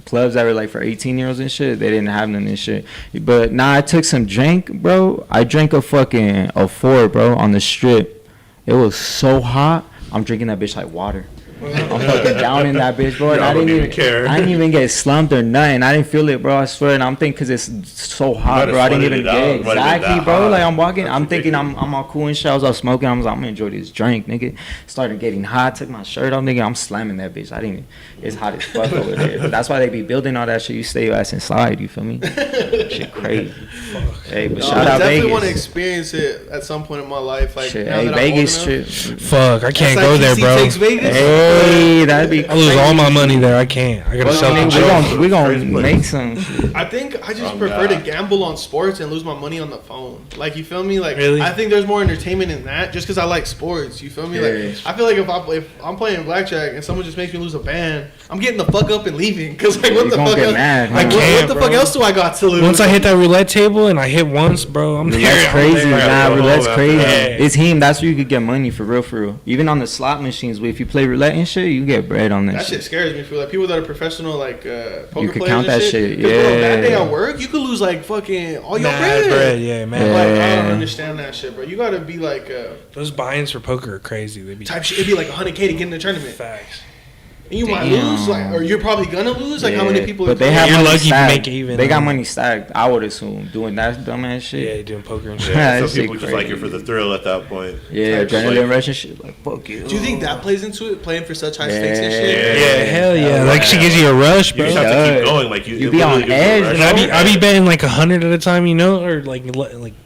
clubs that were like for 18-year-olds and shit. They didn't have none and shit. But I took some drink, bro. I drank a 4, bro, on the strip. It was so hot. I'm drinking that bitch like water. I'm fucking down in that bitch, bro. And Y'all I don't didn't even care. I didn't even get slumped or nothing. I didn't feel it, bro. I swear. And I'm thinking because it's so hot, might bro. I have didn't sweated even it out. get It might have been exactly, that bro. hot. Like I'm walking. That's I'm thinking ridiculous. I'm all cool and shit. I was smoking. I'm gonna enjoy this drink, nigga. Started getting hot. Took my shirt off, nigga. I'm slamming that bitch. I didn't. It's hot as fuck over there. That's why they be building all that shit. You stay your ass inside. You feel me? Shit crazy. Hey, but No, shout I out definitely want to Vegas. experience it at some point in my life. Like Shit, now hey, that Vegas I'm old enough. trip. fuck, I can't That's go like there, TC bro. Takes Vegas. Hey, that'd be. I lose all my money there. I can't. I gotta Well, sell I mean, the we joint. gonna Crazy place. make some. Shit. I think I just Oh, prefer to God. gamble on sports and lose my money on the phone. Like you feel me? Like Really? I think there's more entertainment in that just because I like sports. You feel me? Yeah. Like I feel like if I'm playing blackjack and someone just makes me lose a band, I'm getting the fuck up and leaving. Cause like what You the gonna fuck get else? mad, huh? Like I what can't, the bro. fuck else do I got to lose? Once I hit that roulette table and I hit once, bro, I'm there. That's I'm crazy, there. Yeah, nah. go Roulette's home crazy. after that. It's him. That's where you could get money for real, for real. Even on the slot machines, if you play roulette and shit, you get bread on that, That shit. shit scares me for like people that are professional like poker You could players count and that shit, 'Cause, bro, that day yeah. at work, you could lose like fucking all your Mad bread, yeah, Like, man. I Yeah. don't understand that shit, bro. You gotta be like Those buy-ins for poker are crazy. They be type shit. It'd be like 100K to get in the tournament. facts. And you might Damn. lose, like, or you're probably gonna lose. Like, how many Yeah, people? But they have You're money lucky if you stacked. make it even, They got huh? money stacked. I would assume doing that dumbass Yeah, shit. they doing poker and shit. Yeah, That some shit people just like it crazy. for the thrill at that point. Yeah, Type adrenaline shit. rush and shit. Like fuck you. Do you think that plays into it, playing for such high stakes and shit? Yeah, hell yeah. Hell Like she gives you a rush, You bro. just have to does. keep going. Like you You it be on literally gives you a edge, rush. And I be betting like 100 at a time, you know, or like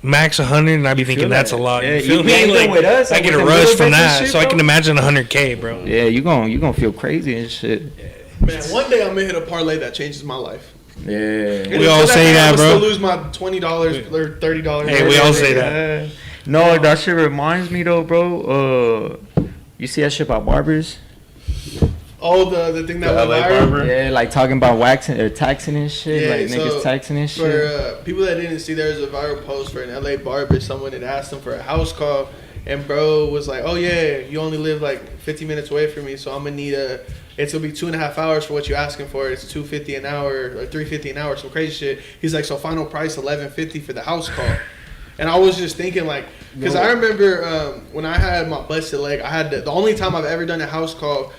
max 100, and I be thinking feel that's that? a lot. Yeah, You feel you me? ain't Like been with us, I like, get a with them rush little from bets and that, shit, so I can bro. imagine 100K, bro. Yeah, you gonna feel crazy and shit. Man, one day I'm gonna hit a parlay that changes my life. Yeah. And We all until say day, that, I'm bro. Still lose my $20 or $30. Hey, we all say that. No, that shit reminds me though, bro. You see that shit about barbers? Oh, the thing that The went LA viral. barber? Yeah, like talking about waxing or taxing and shit. Yeah, like niggas so taxing and For shit. people that didn't see, there was a viral post for an LA barber. Someone had asked him for a house call, and bro was like, "Oh yeah, you only live like 50 minutes away from me, so I'm gonna need it's gonna be 2.5 hours for what you're asking for. It's $250 an hour or $350 an hour, some crazy shit." He's like, "So final price $1150 for the house call." And I was just thinking, like, because I remember when I had my busted leg, I had the only time I've ever done a house call.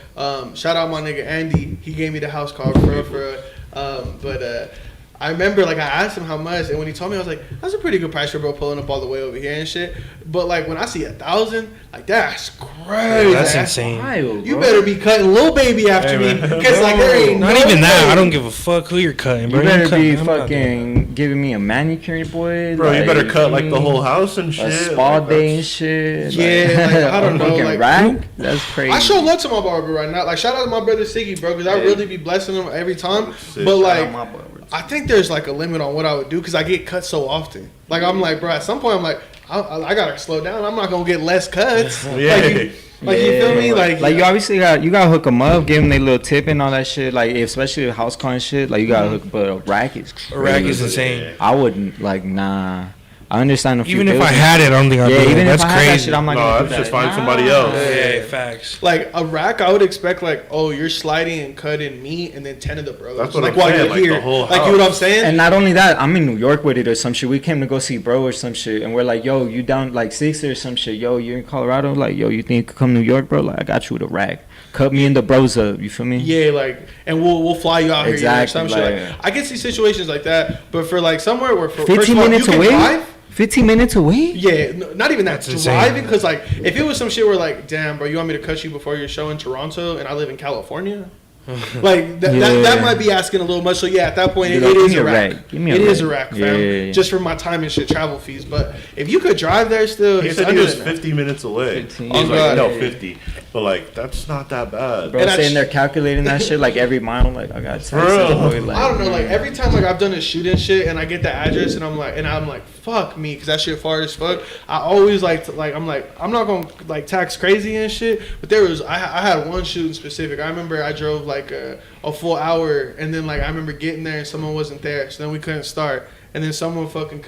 Shout out my nigga Andy, he gave me the house call but I remember, like, I asked him how much, and when he told me, I was like, that's a pretty good price for bro pulling up all the way over here and shit. But like, when I see 1,000, like, that's crazy. That's insane. Wild, You bro. better be cutting little baby after Hey, me, man. because like there ain't Not no even that. way. I don't give a fuck who you're cutting, bro. You better cutting- be I'm not doing fucking giving me a manicure, boy. Bro, you better cut like mm, the whole house and shit. a spa like, day and shit. Yeah, like, I don't a know, fucking like, rack. That's crazy. I show love to my barber right now. Like, shout out to my brother Siggy, bro, because I Yeah. really be blessing him every time. Sick. But Shout like, My barber. I think there's like a limit on what I would do because I get cut so often. Like, I'm like, bro, at some point I'm like, I gotta slow down. I'm not gonna get less cuts. Yeah. Like you feel me? Like you obviously gotta hook them up, give them their little tip and all that shit. Like especially with house call and shit, like you gotta hook. But a rack is crazy. A rack is insane. I wouldn't like nah. I understand if Even if I had it, I don't think I'd yeah, do it. even That's if I had that crazy. shit, I'm not No, gonna do I'd that. just find Nah. somebody else. Yeah, facts. Like a rack, I would expect like, oh, you're sliding and cutting meat, and then 10 of the bros. That's what like I'm while saying, you're like, here, the whole like you know what I'm saying? And not only that, I'm in New York with it or some shit. We came to go see bro or some shit, and we're like, yo, you down like 60 or some shit? Yo, you're in Colorado? Like, yo, you think you could come to New York, bro? Like, I got you with a rack. Cut me and the bros up. You feel me? Yeah, like, and we'll fly you out here. Exactly, Some shit. like- Like, I can see situations like that, but for like somewhere where for 15 first of all, minutes you can away. drive. 15 minutes away. Yeah, not even that. That's insane. Driving, because like if it was some shit where like, damn, bro, you want me to cut you before your show in Toronto, and I live in California, Like that might be asking a little much. So yeah, at that point, it is a rack. Give me It a is a rack. rack, fam. Yeah. Just for my time and shit, travel fees. But if you could drive there still, He it's said he under was that. 50 minutes away. 15. I was Oh, like, God. no, 50. But like, that's not that bad. Bro, And sitting there calculating that shit like every mile. Like I got Bro. taxes, like, I don't know, like every time like I've done a shoot and shit, and I get the address, and I'm like, fuck me, because that shit far as fuck. I always I'm not gonna like tax crazy and shit, but I had one shoot in specific. I remember I drove like a full hour, and then like I remember getting there and someone wasn't there, so then we couldn't start, and then someone fucking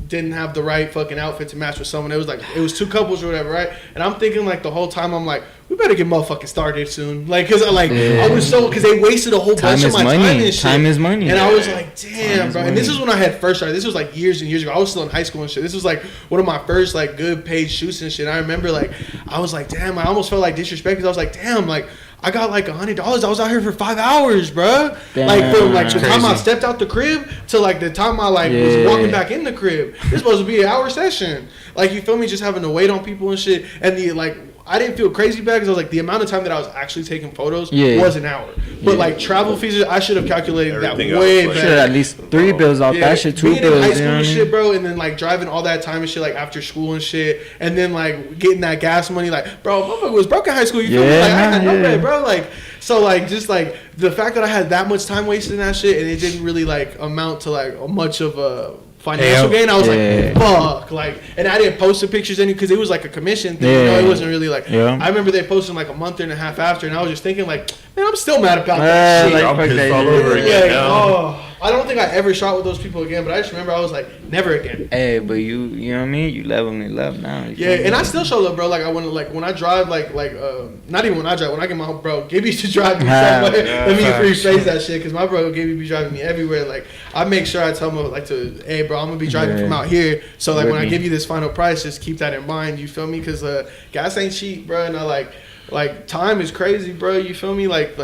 didn't have the right fucking outfit to match with someone. It was two couples or whatever, right? And I'm thinking like the whole time I'm like, we better get motherfucking started soon, like because I was so because they wasted a whole bunch of my time and shit. Time is money. And I was like, damn, bro. And this is when I had first started. This was like years and years ago. I was still in high school and shit. This was like one of my first like good paid shoots and shit. I remember like I was like, damn, I almost felt like disrespect because I was like, damn, like I got like $100. I was out here for 5 hours, bro. Damn, like from like the time I crazy. stepped out the crib to like the time I like was walking back in the crib. This supposed to be an hour session. Like you feel me, just having to wait on people and shit. And the like I didn't feel crazy bad because I was like the amount of time that I was actually taking photos was an hour. But like travel fees, I should have calculated Everything that else, way like- better. Shit, at least 3 bills off that shit, 2 being in bills. high You school know what I and mean? shit, bro, and then like driving all that time and shit, like after school and shit, and then like getting that gas money, like, bro, motherfucker was broke in high school. You feel me? Like I had no bread, bro. Like so, like just like the fact that I had that much time wasted in that shit, and it didn't really like amount to like much of a financial gain. I was like, fuck, like, and I didn't post the pictures any because it was like a commission thing. You know, it wasn't really like. I remember they posted like a month and a half after, and I was just thinking like, man, I'm still mad about that shit. Like, I'm fuck pissed that all shit. over again now. Oh, I don't think I ever shot with those people again, but I just remember I was like, never again. Hey, but you know what I mean? You leveling it up now. Yeah, and I still show love, bro. Like I want to, like when I drive, not even when I drive, when I get my bro, Gibby used to drive me somewhere. Let me rephrase that shit, cause my bro Gibby be driving me everywhere. Like I make sure I tell him like hey bro, I'm gonna be driving from out here. So like when I give you this final price, just keep that in mind. You feel me? Cause gas ain't cheap, bro. And I like time is crazy, bro. You feel me? Like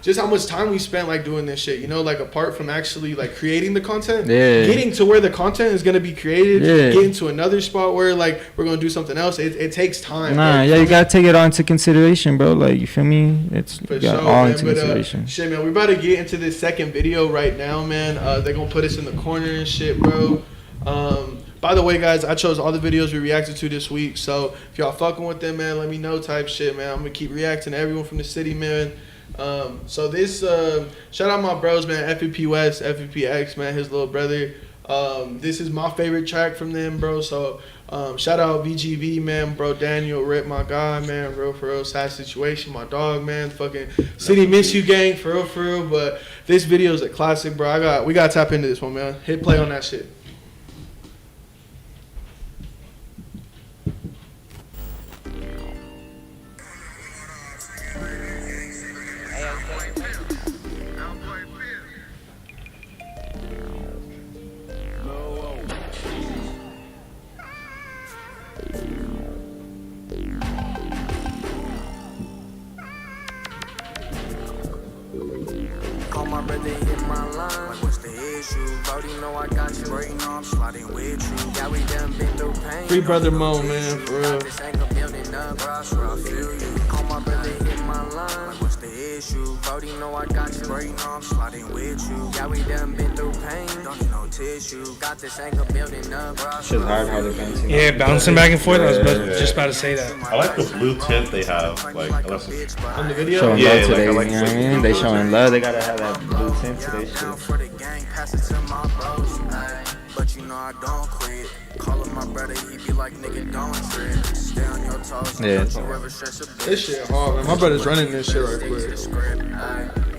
just how much time we spent like doing this shit. You know, like apart from actually like creating the content, getting to where the content is gonna be created, getting to another spot where like we're gonna do something else. It takes time. Nah, bro. you gotta take it all into consideration, bro. Like you feel me? It's For you got sure, all man. into But consideration. shit, man, we about to get into this second video right now, man. They're gonna put us in the corner and shit, bro. By the way, guys, I chose all the videos we reacted to this week. So if y'all fucking with them, man, let me know type shit, man. I'm gonna keep reacting to everyone from the city, man. So this shout out my bros, man. FEP West, FEPX, man, his little brother. This is my favorite track from them, bro. So shout out VGV, man, bro. Daniel, Rip, my guy, man. Real for real, sad situation, my dog, man. Fucking city miss you, gang, for real. But this video is a classic, bro. We gotta tap into this one, man. Hit play on that shit. Call my brother, hit my line. Like, what's the issue? Brody, know I got you. Brody, know I'm sliding with you. Yeah, we done been through pain. Free brother Mo, man, for real. This ain't gonna building up, bro. I swear I feel you. Call my brother, hit my line. Like, what's the issue? Brody, know I got you. Brody, know I'm sliding with you. Yeah, we done been through pain. Don't need no tissue. Got this anger building up, bro. I Shit's swear I hard how feel they're you. bouncing. Yeah, bouncing back and forth. I was just about to say that. I like the blue tint they have. Like, unless it's On the video? Showing Yeah, love to like, I they, like you know what I mean? They showing love. They gotta have that blue tint to their shit. For the gang, pass it to my bros. Ay, but you know I don't quit. Call him my brother, he be like, nigga, don't trip. Stay on your toes. Yeah. Don't you ever stress a bitch. This shit hard, man. My brother's running this shit right quick.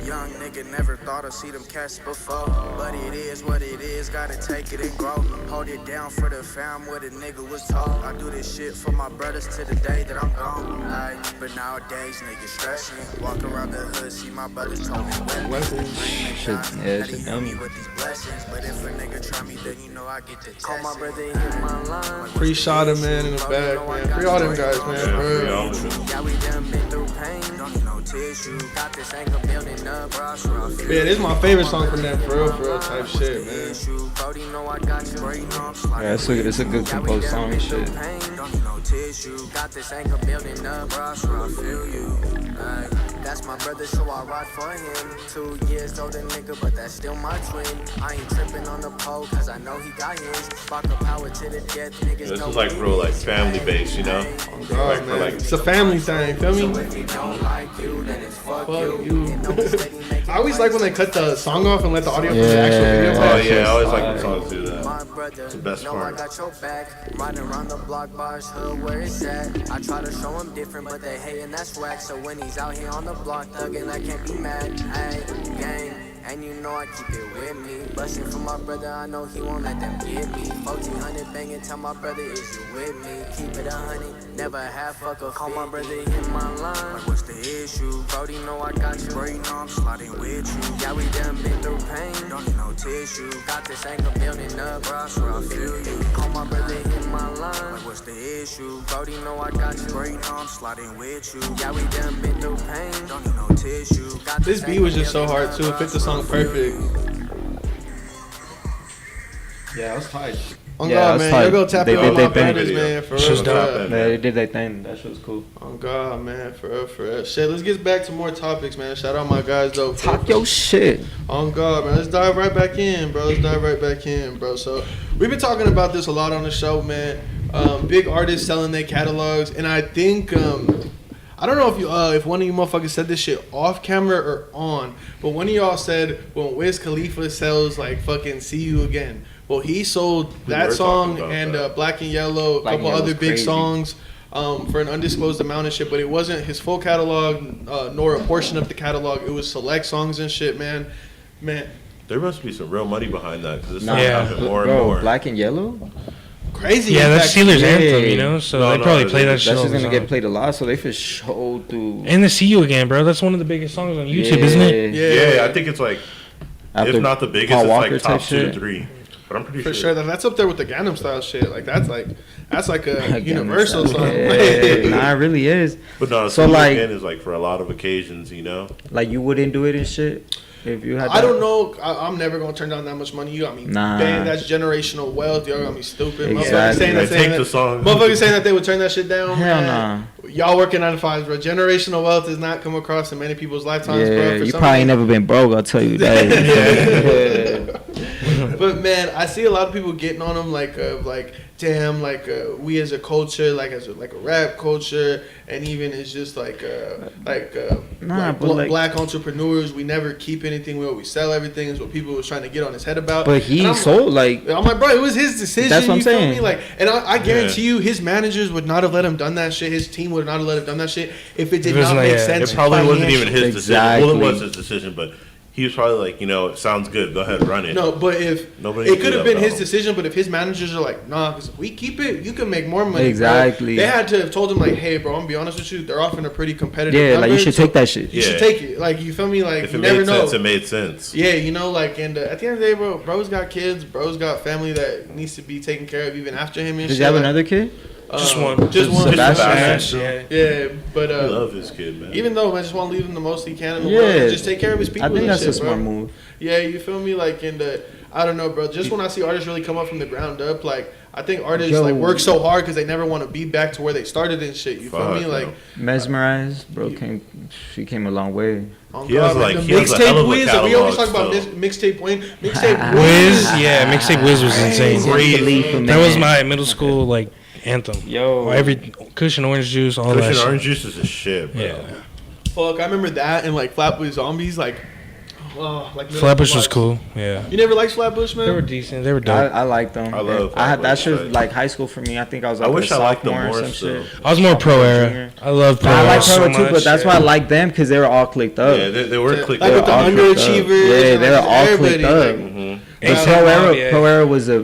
Young nigga never thought I'd see them cats before. But it is what it is, gotta take it and grow. Hold it down for the fam where the nigga was told. I do this shit for my brothers to the day that I'm gone. Ay, but nowadays niggas stressing. Walk around the hood, see my brothers told me Shit, yeah, shit dummy. with these blessings. But if a nigga try me, then you know I get to call my brother, hit my line. Free Shada, man, in the back, man. Free all them guys, man. yeah, For real. free all of them. Yeah, we done been through pain. Don't need no tissue. Got this anger building up, bro. Yeah, this is my favorite song from that for real type shit, man. Yeah, it's a good composed song and shit. Don't need no tissue. Got this anger building up, bro. I feel you. That's my brother, so I ride for him. 2 years older nigga, but that's still my twin. I ain't tripping on the pole, cause I know he got his. Spark a power to the death, niggas. This is like real like family based, you know? God, man. It's a family thing, feel me? Fuck you. I always like when they cut the song off and let the audio from the actual video Oh play. yeah, I always like when songs do that. My brother, It's the best know part. I got your back. Riding around the block, bars, hood, where it's at. I try to show him different, but they hating, that's whack. So when he's out here on the block thugging, I can't be mad. Ayy, gang. And you know I keep it with me. Bustin' for my brother, I know he won't let them get me. 1400 banging, tell my brother, is you with me? Keep it 100, never have fuck a. Call my brother, hit my line. Like, what's the issue? Brody, know I got you. Brody, know I'm sliding with you. Yeah, we done been through pain. Don't need no tissue. Got this anger building up, bro. I swear I feel you. Call my brother, hit my line. Like, what's the issue? Brody, know I got you. Brody, know I'm sliding with you. Yeah, we done been through pain. Don't need no tissue. Got This beat was just so hard too. It fit the song perfect. Yeah, I was tight. On Yeah, God, that's man. tight. You'll go tap They it on did my their thing. brothers, man. For real. Shit's for dope. real. Yeah, they did that thing. That shit was cool. On God, man. For real, for real. Shit, let's get back to more topics, man. Shout out my guys, though. Talk your shit. On God, man. Let's dive right back in, bro. So, we've been talking about this a lot on the show, man. Big artists selling their catalogs. And I think, I don't know if one of you motherfuckers said this shit off camera or on, but one of y'all said when Wiz Khalifa sells, like, fucking See You Again. Well, he sold that were song talking about and that. Black and Yellow, a Black and couple other Yellow's big crazy. songs for an undisclosed amount of shit, but it wasn't his full catalog nor a portion of the catalog. It was select songs and shit, man. There must be some real money behind that because it's Nah, Yeah. happening more and bro, more. Black and Yellow? Crazy. Yeah, that's impact. Steelers' Yeah. anthem, you know. So No, they no, probably that play that shit shit. That's all just the gonna time. get played a lot, so they for sure do. And the See You Again, bro. That's one of the biggest songs on YouTube, isn't it? Yeah, Yeah, I think it's like, After if not the biggest, Paul it's Walker like top type 2 to shit. 3. But I'm pretty for sure. sure. That's up there with the Gangnam Style shit. Like that's like a Gangnam universal Style. song. Yeah, nah, it really is. But no, So, so like- again is like for a lot of occasions, you know. Like you wouldn't do it and shit if you had. I that? don't know. I'm never gonna turn down that much money. You got me. Nah. Bang, that's generational wealth. Y'all got me stupid. Exactly. Motherfuckers saying They that, take the song. Motherfuckers saying that they would turn that shit down. Hell man. Y'all working 9 to 5s, bro. Generational wealth does not come across in many people's lifetimes, bro. Yeah, For you some probably reason. ain't never been broke. I'll tell you that. But man, I see a lot of people getting on them damn, we as a culture, like as a rap culture, and even it's just Nah, but like- black entrepreneurs. We never keep anything. We always sell everything. Is what people was trying to get on his head about. But And he I'm- sold like. I'm like, bro, it was his decision. That's what I'm you feel saying. me? Like, and I guarantee you, his managers would not have let him done that shit. His team would not have let him done that shit if it did If it was not like, make yeah. sense. It probably wasn't even financially. his decision. Well, it was Exactly. his decision, but he was probably like, you know, it sounds good. Go ahead, run it. No, but if Nobody it can could do have that, been his though. decision, but if his managers are like, nah, because if we keep it, you can make more money. bro." Exactly. They had to have told him like, hey, bro, I'm gonna be honest with you, they're offering a pretty competitive. Yeah, like you number, should so take that shit. You should Yeah. take it. Like you feel me? Like If you it never made know. sense, it made sense. Yeah, you know, like, and at the end of the day, bro's got kids, bro's got family that needs to be taken care of even after him and Does shit. he have like, another kid? Just one. Just one. Sebastian. Yeah. Yeah, but I love his kid, man. even though I just want to leave him the most he can in the Yeah. world, and just take care of his people. I think and that's shit, a smart bro. move. Yeah, you feel me? Like, I don't know, bro. Just when I see artists really come up from the ground up, like, I think artists Yo. like work so hard because they never want to be back to where they started and shit. You feel Fuck, me? Like, no. Mesmerized, bro. She came a long way. on He has, God, like, the he has a hell mixtape of a Wiz. We always talk catalog, about so. mixtape Wayne. Mixtape Wiz, yeah, mixtape Wiz was insane. Khalifa, That was man. my middle school like anthem. Yo. Every cushion orange juice, all that Cushion shit. orange juice is a shit, bro. Yeah. Fuck, I remember that and like Flatbush Zombies. Like, Flatbush was cool. Yeah. You never liked Flatbush, man? They were decent. They were dope. I liked them. I love I had that Flatbush, shit like- like high school for me. I think I was like I wish a I liked them sophomore or more some still. shit. I was more pro era. Junior. I love pro I era like so pro too, much. but that's why I like them because they were all clicked up. Yeah, they were clicked Like with up. the all clicked up. underachievers. Yeah, and, they were like, all everybody, clicked up. like, But Yeah. Pro Era was a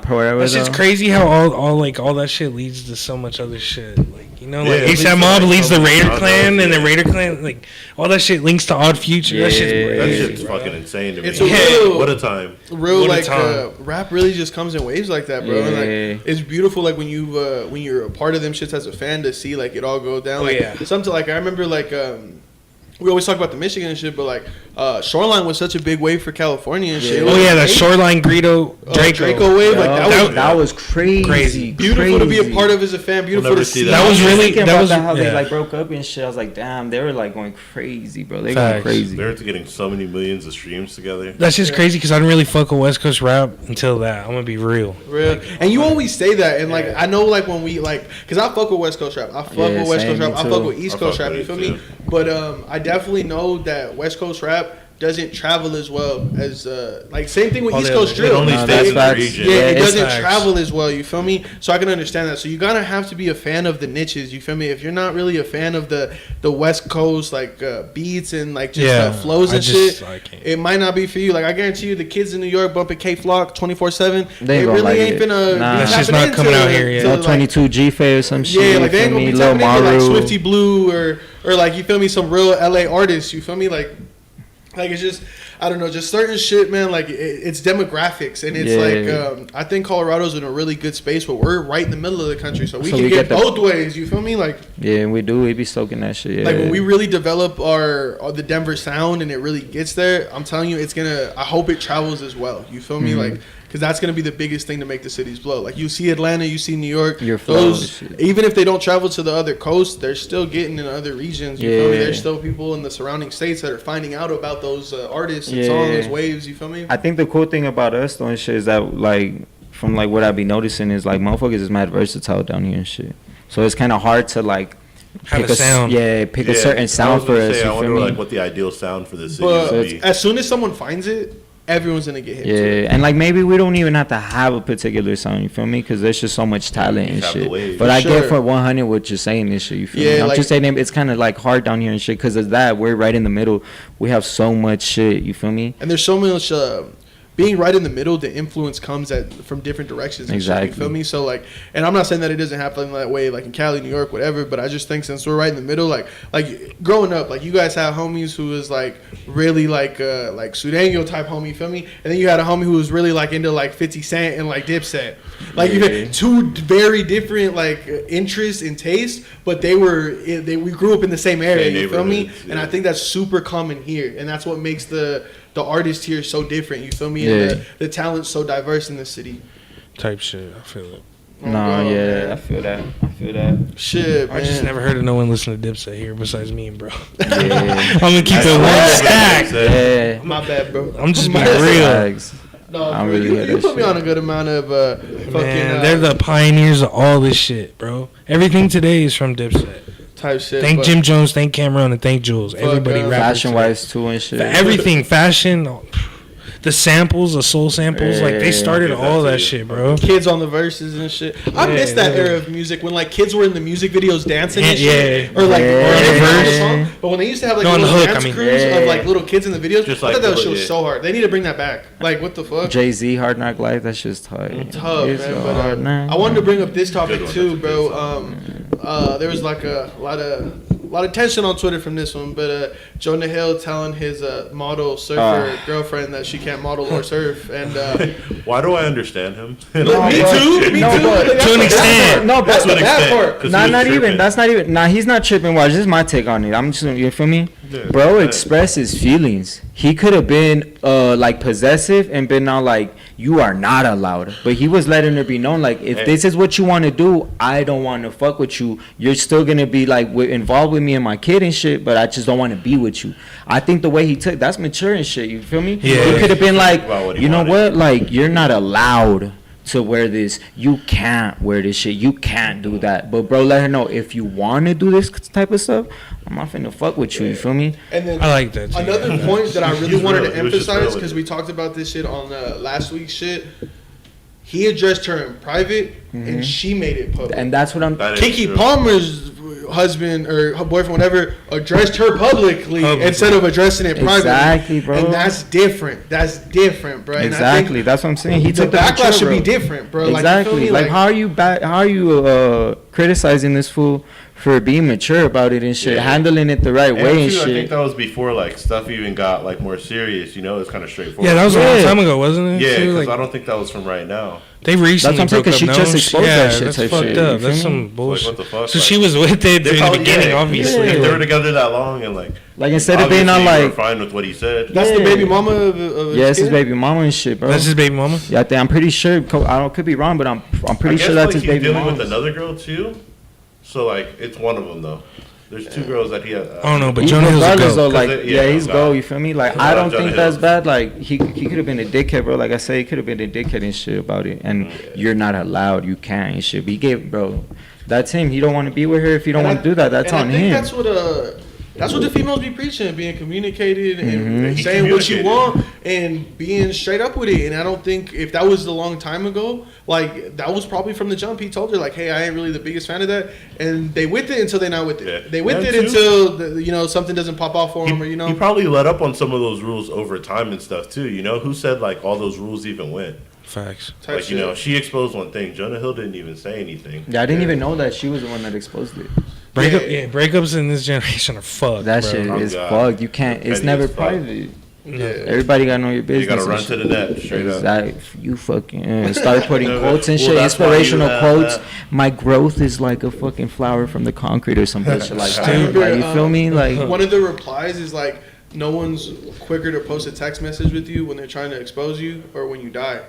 Pro Era. That's just though. crazy how all that shit leads to so much other shit. Like like it leads ASAP to, Mob like, leads the so many Raider genres, Clan, and the yeah. Raider Clan, like all that shit links to Odd Future. That shit's Yeah. That crazy. shit's fucking insane to me. It's a real- What a time. Real What a like time. rap really just comes in waves like that, bro. And, Yeah. like it's beautiful, like when you're a part of them shits as a fan to see like it all go down. Oh, Like yeah. something like I remember like we always talk about the Michigan and shit, but like Shoreline was such a big wave for California and shit. It Oh was yeah, that crazy. Shoreline Greedo Draco wave, like that was crazy. Crazy. beautiful to be a part of as a fan. Beautiful never to see see. that. That was I really thinking that about was how they yeah. like broke up and shit. I was like, damn, they were like going crazy, bro. They Facts. going crazy. They're getting so many millions of streams together. That's just crazy because I didn't really fuck with West Coast rap until that. I'm gonna be real. Real. And you always say that, and like I know, like when we like, cause I fuck with West Coast rap, I fuck Yeah, with West same, Coast rap, me I too. fuck with East I Coast fuck rap. with You it, feel me? too. But I definitely know that West Coast rap doesn't travel as well as like same thing with All East the Coast other- It drill. only No, stays that's in the facts. region. Yeah, it it's doesn't facts. travel as well. You feel me? So I can understand that. So you gotta have to be a fan of the niches. You feel me? If you're not really a fan of the West Coast like beats and like just flows and shit, I can't. it might not be for you. Like I guarantee you, the kids in New York bumping K Flock 24/7, They they ain't gonna really like ain't it. finna. Nah. be That's just tapping not coming into out here it, yet. to, No like, 22 G Fay or some shit. yeah, you like they feel ain't gonna me? be Lil tapping into like Maru. Swifty Blue or like you feel me, some real LA artists. You feel me, like it's just I don't know, just certain shit, man. Like it's demographics, and it's Yeah. like I think Colorado's in a really good space where we're right in the middle of the country, so we So can we get get the- both ways. You feel me, like. Yeah, we do. We be soaking that shit. Yeah. Like when we really develop our the Denver sound and it really gets there, I'm telling you, it's gonna. I hope it travels as well. You feel me? Like because that's gonna be the biggest thing to make the cities blow. Like you see Atlanta, you see New York. Your flow and Those shit. even if they don't travel to the other coast, they're still getting in other regions. You feel me? Yeah. There's still people in the surrounding states that are finding out about those artists and Yeah. songs, waves. You feel me? I think the cool thing about us though and shit is that like from like what I be noticing is like motherfuckers is mad versatile down here and shit. So it's kind of hard to like Have pick a sound. pick a certain I sound was for gonna us. say, I You feel wonder me? like what the ideal sound for this city But would be. as soon as someone finds it, everyone's gonna get hit. to Yeah, it. and like maybe we don't even have to have a particular sound, you feel me? Because there's just so much talent You and have the shit. wave. But For I sure. get for 100 what you're saying and shit, you feel Yeah, me? I'm like- just saying it's kind of like hard down here and shit because of that. We're right in the middle. We have so much shit, you feel me? And there's so much being right in the middle, the influence comes from different directions. And shit, you Exactly. feel me? So like, and I'm not saying that it doesn't happen that way, like in Cali, New York, whatever. But I just think since we're right in the middle, like growing up, like you guys have homies who was like really like Sudanio type homie, you feel me? And then you had a homie who was really like into like 50 Cent and like Dipset. Like you Yeah. had two very different like interests and tastes, but we grew up in the same area. Same You feel me? neighborhoods, And I yeah. think that's super common here, and that's what makes the artist here so different. You feel me? Yeah. And the talent's so diverse in the city. Type shit. I feel it. Oh, Nah, God, yeah, man. I feel that. I feel that. Shit, man. I just never heard of no one listen to Dipset here besides me, bro. Yeah. I'm gonna keep That's it what one I stack. said. Yeah. My bad, bro. I'm just My being bad. real. Facts. No, I bro, really you heard put that me shit. on a good amount of fucking Man, they're the pioneers of all this shit, bro. Everything today is from Dipset. type shit. Thank but- Jim Jones, thank Cameron, and thank Jules. Everybody rappers Fashion today. wise too and shit. For everything, fashion, the samples, the soul samples, like they Yeah. started Yeah, all that that's it. shit, bro. Kids on the verses and shit. I Yeah, miss that yeah. era of music when like kids were in the music videos dancing and Yeah, shit, yeah. or like Yeah. or on the Yeah. song. But when they used to have like No, on the little hook, dance I mean. crews Yeah. of like little kids in the videos, Just I like thought that little- shit was yeah. so hard. They need to bring that back. Like what the fuck? Jay-Z, Hard Knock Life, that's just tight. Tough, It's man. a But hard knock. I wanted to bring up this topic Good one, too, that's a good bro. There was like a lot of tension on Twitter from this one, but Jonah Hill telling his model surfer girlfriend that she can't model or surf, and Why do I understand him? me too, me No, too. but- Like, that's To an the bad extent. part. No, but That's the To an bad extent. part. 'Cause Nah, he was not even. tripping. That's not even. Nah, he's not tripping. Watch, this is my take on it. I'm just, you feel me? Yeah. Bro Yeah. expresses feelings. He could have been like possessive and been all like, you are not allowed. But he was letting her be known, like, if Hey. this is what you want to do, I don't want to fuck with you. You're still gonna be like involved with me and my kid and shit, but I just don't want to be with you. I think the way he took that's mature and shit. You feel me? Yeah. He could have been like, About what he you know wanted. what? Like, you're not allowed to wear this. You can't wear this shit. You can't do that. But bro, let her know if you want to do this type of stuff. I'm not finna fuck with you. You feel me? And then I like that. Too. another point that I really He's wanted real. to He was just real emphasize, with because it. we talked about this shit on last week's shit, he addressed her in private, and she made it public. And that's what I'm. That is Kiki true. Palmer's husband or her boyfriend, whatever, addressed her publicly instead of addressing it privately. Exactly, bro. And that's different. That's different, bro. Exactly. That's what I'm saying. He The took the backlash mature should be road. different, bro. Exactly. Like, How are you criticizing this fool for being mature about it and shit, handling it the right way and too, shit? I think that was before like stuff even got like more serious. You know, it's kind of straightforward. Yeah, that was a long time ago, wasn't it? Yeah, too? because Like, I don't think that was from right now. they recently That's what I'm saying, 'cause she broke just up, no? exposed Yeah, that shit that's type fucked shit, up. you That's feel some Like, bullshit. what the fuck? So Like, she was with it they in the probably- beginning, yeah, obviously. If they Yeah. were together that long and like Like, instead of being on, obviously you like, were fine with what he said. that's the baby mama of his yeah, it's his kid? baby mama and shit, bro. That's his baby mama? Yeah, I'm pretty sure. Could be wrong, but I'm pretty I guess, sure that's like, his he's baby dealing mama. with another girl too. So like it's one of them though. There's two girls that he has. I don't know, but He's Jonah Hill's a regardless though, goat. like, 'Cause it- yeah, yeah, he's God. go. You feel me? Like, Shout I out don't Jonah think that's Hill. bad. Like, he could have been a dickhead, bro. Like I say, he could have been a dickhead and shit about it. And you're not allowed. You can't and shit. But he gave, bro. That's him. He don't want to be with her. If he don't And want to do that, that's and on I think him. that's what the females be preaching, being communicated and He saying what you communicated. want and being straight up with it. And I don't think if that was a long time ago, like that was probably from the jump. He told her like, "Hey, I ain't really the biggest fan of that," and they with it until they not with it. Yeah. They with And it too- until something doesn't pop off for him, or He probably let up on some of those rules over time and stuff too. You know, who said like all those rules even went? Facts. type Like, you shit. know, she exposed one thing. Jonah Hill didn't even say anything. Yeah, I didn't even know that she was the one that exposed it. Breakups in this generation are fucked, That bro. shit Oh, is God. fucked. You can't. It's Petty never as fuck. private. Yeah. Everybody gotta know your business. You gotta and run shit. to the net straight up. Exactly. You fucking start putting quotes and Well, shit, that's why you inspirational have quotes. that. My growth is like a fucking flower from the concrete or some shit like I that. remember, Like, you feel me? Like, one of the replies is like, "No one's quicker to post a text message with you when they're trying to expose you or when you die."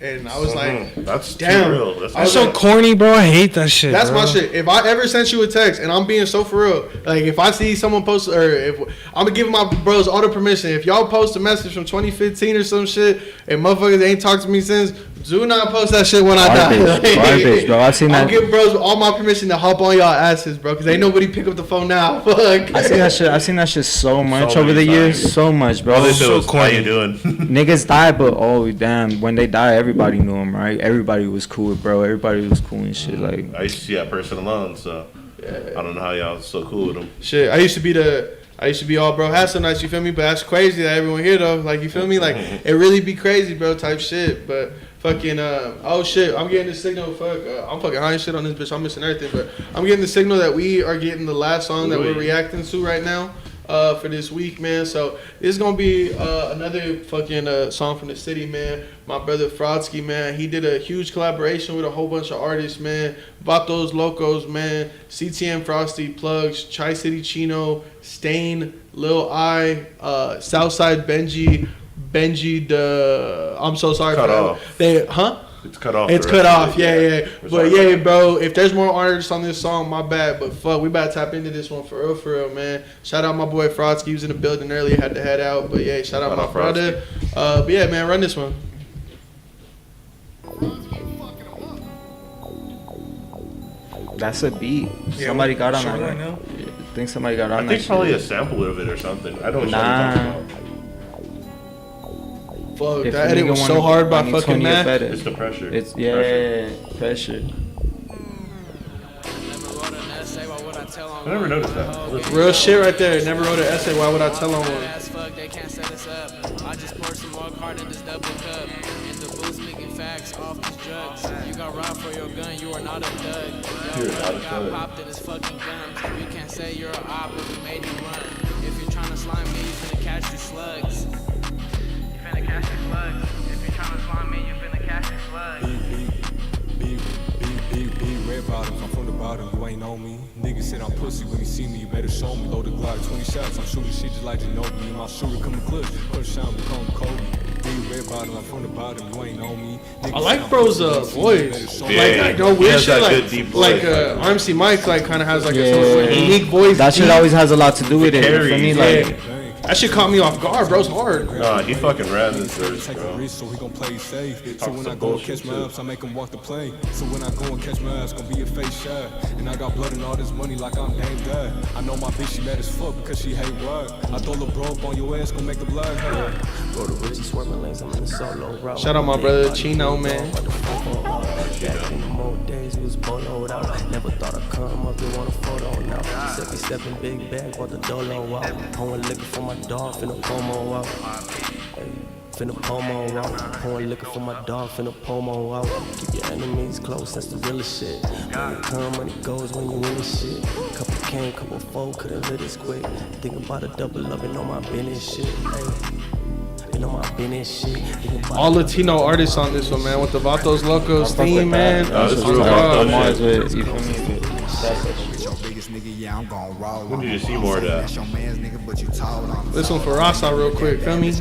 And I was like, That's damn. too real. I That's was so like, corny, bro. I hate that shit. that's bro. my shit. If I ever sent you a text and I'm being so for real, like if I see someone post, or if I'm gonna give my bros all the permission, if y'all post a message from 2015 or some shit and motherfuckers ain't talked to me since, do not post that shit when I die. Garbage, bro. I've seen I'll that. give bros all my permission to hop on y'all asses, bro, because ain't nobody pick up the phone now. Fuck. I seen that shit. I've seen that shit so much So over the many years. times. So much, bro. All they said so was, "How corny. you doing?" Niggas die, but oh damn, when they die, everybody knew them, right? Everybody was cool with bro. Everybody was cool and shit. Like, I used to see that person alone, so I don't know how y'all so cool with him. Shit, I used to be all bro had some nights, you feel me? But that's crazy that everyone here though. Like, you feel me? Like, it really be crazy, bro, type shit. But fucking oh shit, I'm getting the signal. Fuck, I'm fucking high as shit on this bitch. I'm missing everything, but I'm getting the signal that we are getting the last song that we're reacting to right now. For this week, man. So this is gonna be another fucking song from the city, man. My brother Frodsky, man. He did a huge collaboration with a whole bunch of artists, man. Vatos Locos, man. CTM Frosty, Plugs, Tri City Chino, Stain, Lil I, Southside Benji, the. I'm so sorry Cut for off. that. It's cut off. It's the cut rest of off, it. yeah. We're But sorry yeah, about that. bro, if there's more artists on this song, my bad. But fuck, we about to tap into this one for real, man. Shout out my boy Frodsky. He was in the building earlier, had to head out. But yeah, shout out my brother. But yeah, man, run this one. that's a beat. Somebody got on that. right Right? now. I think somebody got on I that. think probably shit. a sample of it or something. I don't know Nah. what you're talking about. Fuck, If that a edit nigga was wanna so hard by money, fucking 20 or Matt. better. It's the pressure. It's pressure. I never noticed that. Listen. Real shit right there. Never wrote an essay. Why would I tell on one? As fuck, they can't set us up. I just poured some more card in this double cup. In the booth speaking facts off these drugs. You got robbed for your gun, you are not a thug. Yo, You're not a got thug. popped in his fucking gums. You can't say you're a op if we made you run. If you're trying to slime me, you finna catch these slugs. You finna catch these slugs. If you're trying to slime me, you finna catch these slugs. Red bottoms, I'm from the bottom, you ain't know me. Niggas said I'm pussy, when you see me, you better show me. Load the Glock, 20 shots, I'm shooting shit just like Ginobili. My shooter coming clutch, push shine, we call him Kobe. Red bottom, I'm from the bottom, you ain't know me. Niggas I like said I'm bro's pussy, when you see me, you voice. better show Like, me. Yeah, no he weird has shit. that Like, good deep like voice. RMC Mike, like, kind of has like Yeah. a unique voice. That shit deep. always has a lot to do with it. For me, Yeah. like, That shit caught me off guard, bro's hard. Nah, he fucking ran this verse, Take a bro. risk, so he gon' play safe. So talks when some I go and bullshit, catch my too. ups, I make him walk the plane. So when I go and catch my ups, gon' be a face shot. And I got blood and all this money like I'm Dame Dad. I know my bitch, she mad as fuck because she hate work. I throw the bro up on your ass, gon' make the blood hurt. Shout out my brother Chino, man. you know. In the more days, it was boloed out. Never thought I'd come up and want a photo now. Stepping, stepping, big bag, bought the dolo out. Pouring liquor for my dog, finna pomo out. Hey, finna pomo out. Pouring liquor for my dog, finna pomo out. Keep your enemies close, that's the realest shit. Money come, money goes when you in this shit. Couple came, couple fold, couldn't live this quick. Think about a double loving on my business shit. Hey. All Latino artists on this one, man, with the Vatos Locos theme, man. This is real You feel me? We need to see more of that. This one for Rasa real quick, feel me?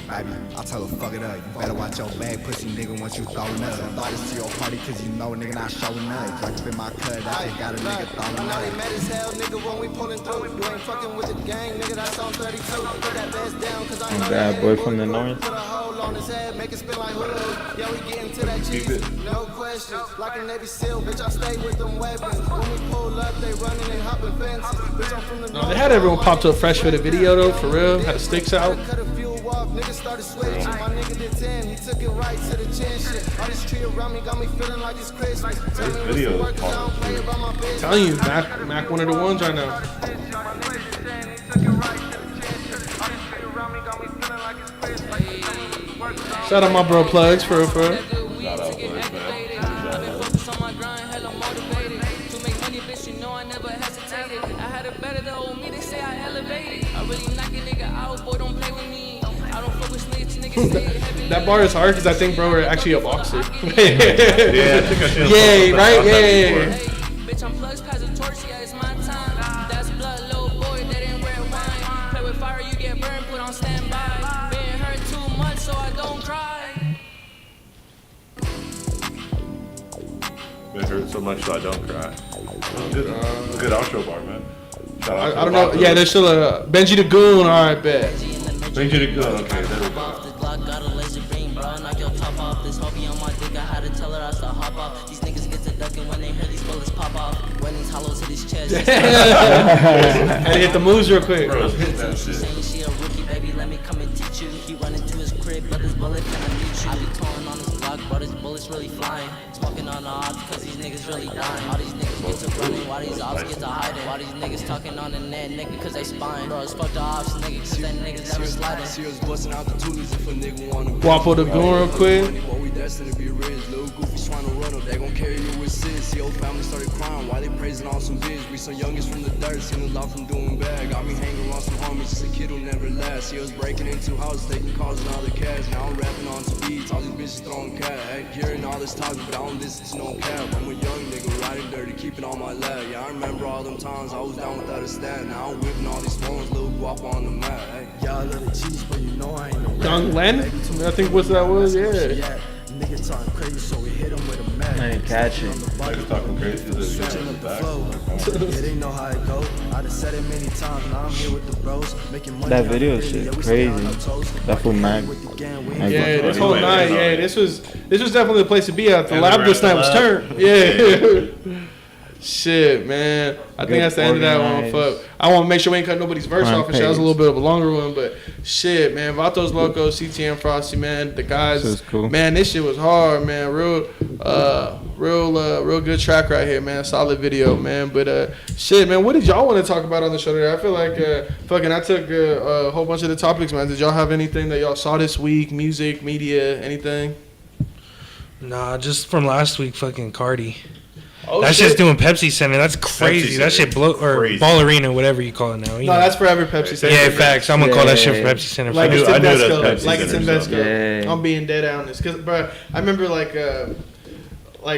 Baby, I tell her fuck it up. You better watch your bag, pussy nigga, once you throwin' up. Invite us to your party, cause you know nigga not showing up. Drunk up in my cut, I just got a nigga throwin' up. I know they mad as hell, nigga, when we pullin' through. You ain't fucking with the gang, nigga, that's on 32. Put that bass down, cause I know that boy from the north. Put a hole on his head, make it spin like hood. Yeah, we gettin' to that cheese, no question. Like a Navy SEAL, bitch, I stay with them weapons. When we pull up, they running and hopping fences. Bitch, I'm from the No, they had everyone popped up fresh for the video though, for real. Had the sticks out. Niggas started switching, my nigga did 10, he took it right to the chin shit. All this tree around me got me feeling like it's Christmas. This video is Telling you, Mac one of the ones right now. Shout out my bro Plugs for real. Shout out Plugs, man. That bar is hard because I think bro we're actually a boxer. Yeah, I think I should. Yeah, right? Yeah. Bitch, I'm plugs past the torch, yeah, it's my time. That's blood, little boy, that ain't red wine. Play with fire, you get burned, put on standby. Been hurt too much, so I don't cry. Been hurt so much so I don't cry. Good outro bar, man. Shout out I don't know. Yeah, there's still a Benji the Goon. All right, bet. Benji the Goon. Okay, there we go. Got a laser beam, bro. Knock your top off. This hobby on my dick, I had to tell her I start hop off. These niggas get to ducking when they hear these bullets pop off. When these hollows hit his chest. Had to hit the moves real quick. Bro, hit that shit. Saying she a rookie, baby, let me come and teach you. He run into his crib, but this bullet finna beat you. I be touring on this block, but this bullet's really flying. Smoking on the odds, cause these niggas really dying. All these niggas get to running, while these ops get to hiding. While these niggas talking on the net, nigga, cause they spying. Bro, it's fuck the ops, nigga, cause that niggas never sliding. Wapo the Goon real quick. What we destined to be rich, little goofies trying to run up, they gon' carry you with sins. See, old family started crying, why they praising on some bitch? We some youngest from the dirt, seen a lot from doing bad. Got me hanging around some homies, just a kid who never lasts. See us breaking into houses, taking calls and all the cash. Now I'm rapping on some beats, all these bitches throwing cat. Hearing all this talk, but I don't listen to no cap. I'm a young nigga, riding dirty, keeping on my lap. Yeah, I remember all them times I was down without a stat. Now I'm whipping all these phones, little guap on the map. Y'all love the cheese, but you know I ain't no Young Len? I think what that was, yeah. Nigga talking crazy, so we hit him with a mag. I didn't catch it. Niggas talking crazy. Switching up the flow. Yeah, they know how it go. I done said it many times, now I'm here with the bros. Making money. That video shit crazy. That fool Mac. Yeah, this whole night, yeah, this was definitely the place to be at. The lab this night was turned. Yeah. Shit, man. I think that's the end of that one. Fuck. I want to make sure we ain't cut nobody's verse off and shit. That was a little bit of a longer one, but shit, man. Vatos Locos, CTM Frosty, man. The guys, cool. Man, this shit was hard, man. Real good track right here, man. Solid video, man. But shit, man. What did y'all want to talk about on the show today? I feel like I took a whole bunch of the topics, man. Did y'all have anything that y'all saw this week? Music, media, anything? Nah, just from last week, fucking Cardi. Oh, that shit's doing Pepsi Center. That's crazy. That shit crazy. Ball Arena, whatever you call it now. No, that's forever Pepsi Center. Yeah, facts. I'm gonna call that shit for Pepsi Center. Like it's in Vesco. Like it's in Vesco. Yeah. I'm being dead on this, cause bro, I remember like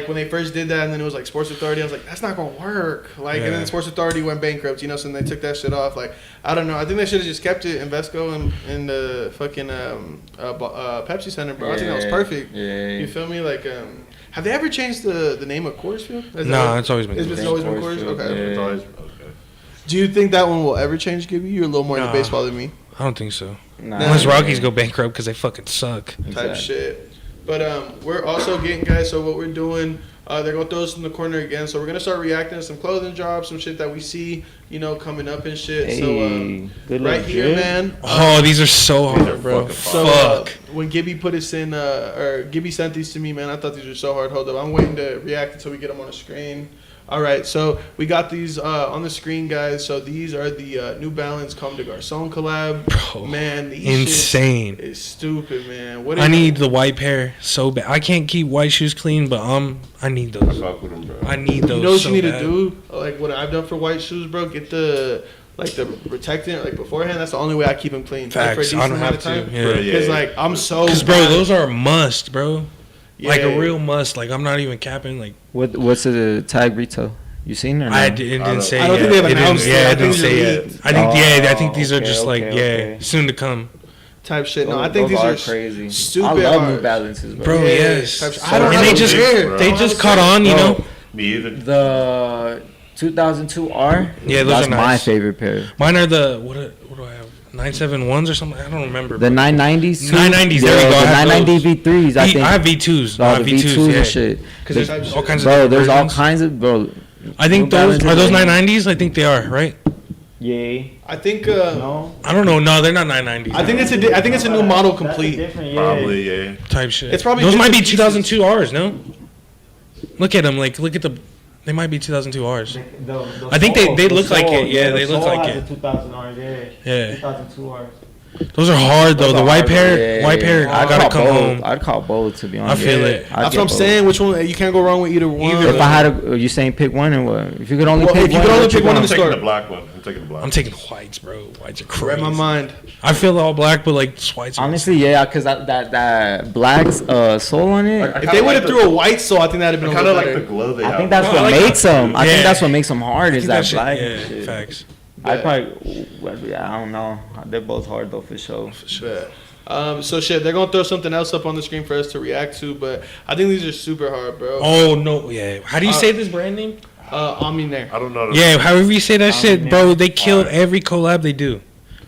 when they first did that, and then it was like Sports Authority. I was like, that's not gonna work. Like, and then Sports Authority went bankrupt. You know, so then they took that shit off. Like, I don't know. I think they should have just kept it in Vesco and in the fucking Pepsi Center, bro. I think that was perfect. Yeah. You feel me? Like, have they ever changed the name of Coors Field? No, it's always been. It's always been Coors. Okay. Yeah. It's always okay. Do you think that one will ever change, Gibby? You're a little more into baseball than me. I don't think so. Nah, Unless Rockies go bankrupt because they fucking suck. Type shit. But we're also getting, guys, so what we're doing, they're going to throw us in the corner again. So we're going to start reacting to some clothing drops, some shit that we see, you know, coming up and shit. Hey, so good right luck, here, Jay. man. Oh, these are so hard, bro. So Fuck. when Gibby put us in, or Gibby sent these to me, man, I thought these were so hard. Hold up, I'm waiting to react until we get them on the screen. All right, so we got these on the screen, guys. So these are the New Balance Comme des Garçons collab. Bro, man, these insane. It's stupid, man. I need the white pair so bad. I can't keep white shoes clean, but I need those. I need those. You know what so you need bad. to do? Like what I've done for white shoes, bro. Get the protectant like beforehand. That's the only way I keep them clean. Facts. Like, for a decent I don't amount have of time. to. Yeah. Because like I'm so. Because bro, those are a must, bro. Yeah. Like a real must. Like I'm not even capping. Like what's the tag retail? You seen it? Or no? It didn't say. I don't think they have announced it. I didn't say it. I think I think these are just okay. soon to come. Type shit. No, I think these are crazy. Stupid. I love hard. New Balances, bro. Bro, yes. I don't and have they just caught on, you know. Me either. The 2002R. Yeah, those that's are my nice. favorite pair. Mine are the what do I have? 971s or something? I don't remember. The 990s. 990s. There we go. The 990 V3s. I think. I have V2s. Oh, the V2s and shit. Because there's all kinds of. Bro, there's all versions. kinds of bro. I think those 990s. I think they are right. Yeah. I think. No. I don't know. No, they're not 990s. I think it's a new model complete. Probably, yeah. Type shit. It's probably those might be pieces. 2002 Rs. No. Look at them. Like look at the. They might be 2002 Rs. I think they look like it. Yeah, they look like it. 2000 Rs. Yeah. 2002 Rs. Those are hard though. The white pair, I'd gotta call come both. home. I'd call both to be honest. I feel it. That's what I'm saying. Which one? You can't go wrong with either one. If I had you saying pick one or what? If you could only pick if you one, could only what pick one in I'm the taking store. the black one. I'm taking whites, bro. Whites are crazy. Read my mind. I feel all black, but like whites. Honestly, yeah, because that black sole on it. If they would have threw a white sole, I think that'd have been a kind little of like better. the glow they I have. think that's what makes them. I think that's what makes them hard. Is that shit, black? Yeah, shit. facts. I probably, I don't know. They're both hard though for sure. So shit, they're gonna throw something else up on the screen for us to react to, but I think these are super hard, bro. Oh no, yeah. How do you say this brand name? Omninair. I don't know. Yeah, however you say that shit, bro. They kill every collab they do.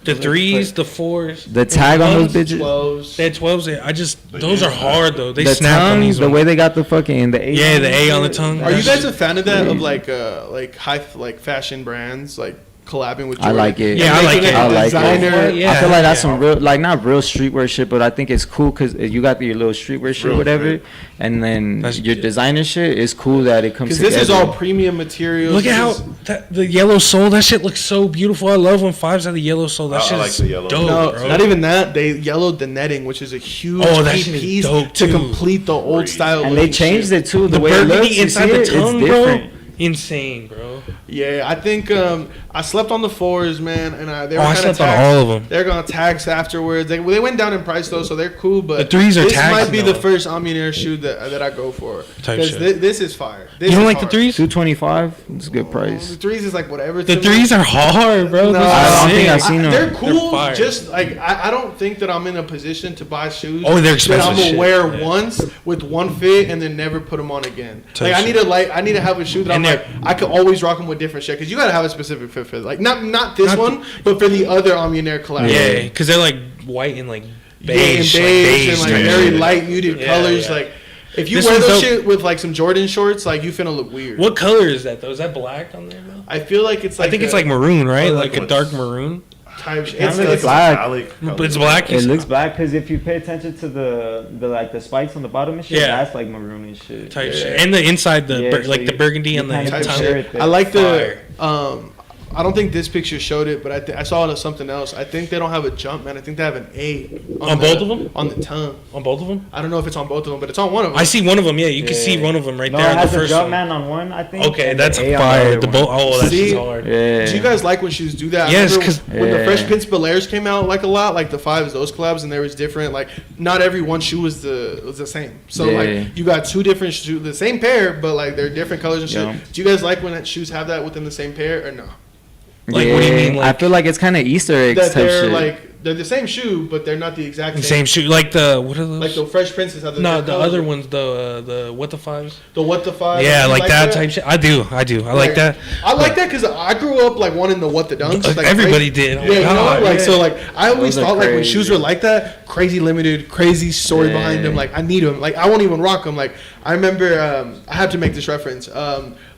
The 3s, the 4s, the tag on those bitches. 12s. They had 12s. Those are hard though. They The snap on tongue, these. the ones. way they got the fucking the A. Yeah, the A on the tongue. Are you guys a fan of that? Of like high fashion brands like collabing with I Jordan? like it. Yeah, I like it. I like designer. it. I feel like that's some real, like not real streetwear shit, but I think it's cool because you got your little streetwear shit, Real whatever, shit. and then That's your good. designer shit is cool that it comes Because together. this is all premium materials. Look at This how is- the yellow sole. That shit looks so beautiful. I love when 5s have the yellow sole. That I shit like is the yellow. dope, No, bro. not even that. They yellowed the netting, which is a huge Oh, that key shit is piece dope, to too. complete the old style. and they look changed shit. it too. The The way it burgundy looks, you inside see the it, tongue, it's bro. different. Insane, bro. Yeah, I think I slept on the 4s, man, and they were I kind of slept on all of them. They're gonna tax afterwards. They went down in price though, so they're cool. But The 3s are this taxed, might be though. the first Omninair shoe that I go for. Type Because shit. this is fire. This You don't is like the hard. 3s? 225. It's a good price. The 3s is like whatever. The to me. 3s are hard, bro. No, Those are I don't think sick. I've seen them. They're cool. They're fire. Just like I don't think that I'm in a position to buy shoes. Oh, they're that expensive I'm gonna shit. wear Yeah. once with one fit and then never put them on again. Type Like shit. I need to have a shoe that And I'm like I could always rock them with different shit because you gotta have a specific fit for it. Like not this Not one, but for the other Omninair collab. Yeah, because they're like white and like Yeah, beige, and like beige and like type very shit. light muted Yeah, colors. yeah. Like if you This wear one's those dope. shit with like some Jordan shorts, like you finna look weird. What color is that though? Is that black on there, bro? I feel like it's like I think it's like maroon, right? Oh, Like like a dark maroon. type shit. Kinda It's black. But it's black. It looks black because if you pay attention to the like the spikes on the bottom and shit, Yeah. that's like maroon and shit. Type shit. And the inside, the Yeah, so like the you- burgundy you and the kinda type tongue. compare shit. it there. I like Fire. the I don't think this picture showed it, but I saw it as something else. I think they don't have a jump, man. I think they have an A On both of them? on the tongue. On both of them? I don't know if it's on both of them, but it's on one of them. I see one of them. Yeah, you can see Yeah. one of them right No, there it on the has a first jump one. man on one, I think. Okay, and that's the A on fire. other The one. oh, that's See? just hard. Yeah. Do you guys like when shoes do that? I Yes, remember 'cause- when the Yeah. Fresh Prince Belairs came out like a lot, like the 5s, those collabs, and there was different. Like not every one shoe was the same. So Yeah. like you got two different shoes, the same pair, but like they're different colors and shit. Yeah. Do you guys like when that shoes have that within the same pair or no? Like, what do you mean, I like- feel like it's kind of Easter eggs That type they're shit. like they're the same shoe, but they're not the exact Same shoe, like the what are those? Like the Fresh Princes have the no, different the colors. other ones, the what the 5s? The what the 5? Yeah, You like that type shit. I do. I like that. I like that because I grew up like wanting the what the dunks. Like Everybody did. Oh Yeah, you know, God, like yeah. so, like I always Those are thought like when crazy. shoes were like that, crazy limited, crazy story Yeah. behind them. Like I need them. Like I won't even rock them. Like I remember I have to make this reference.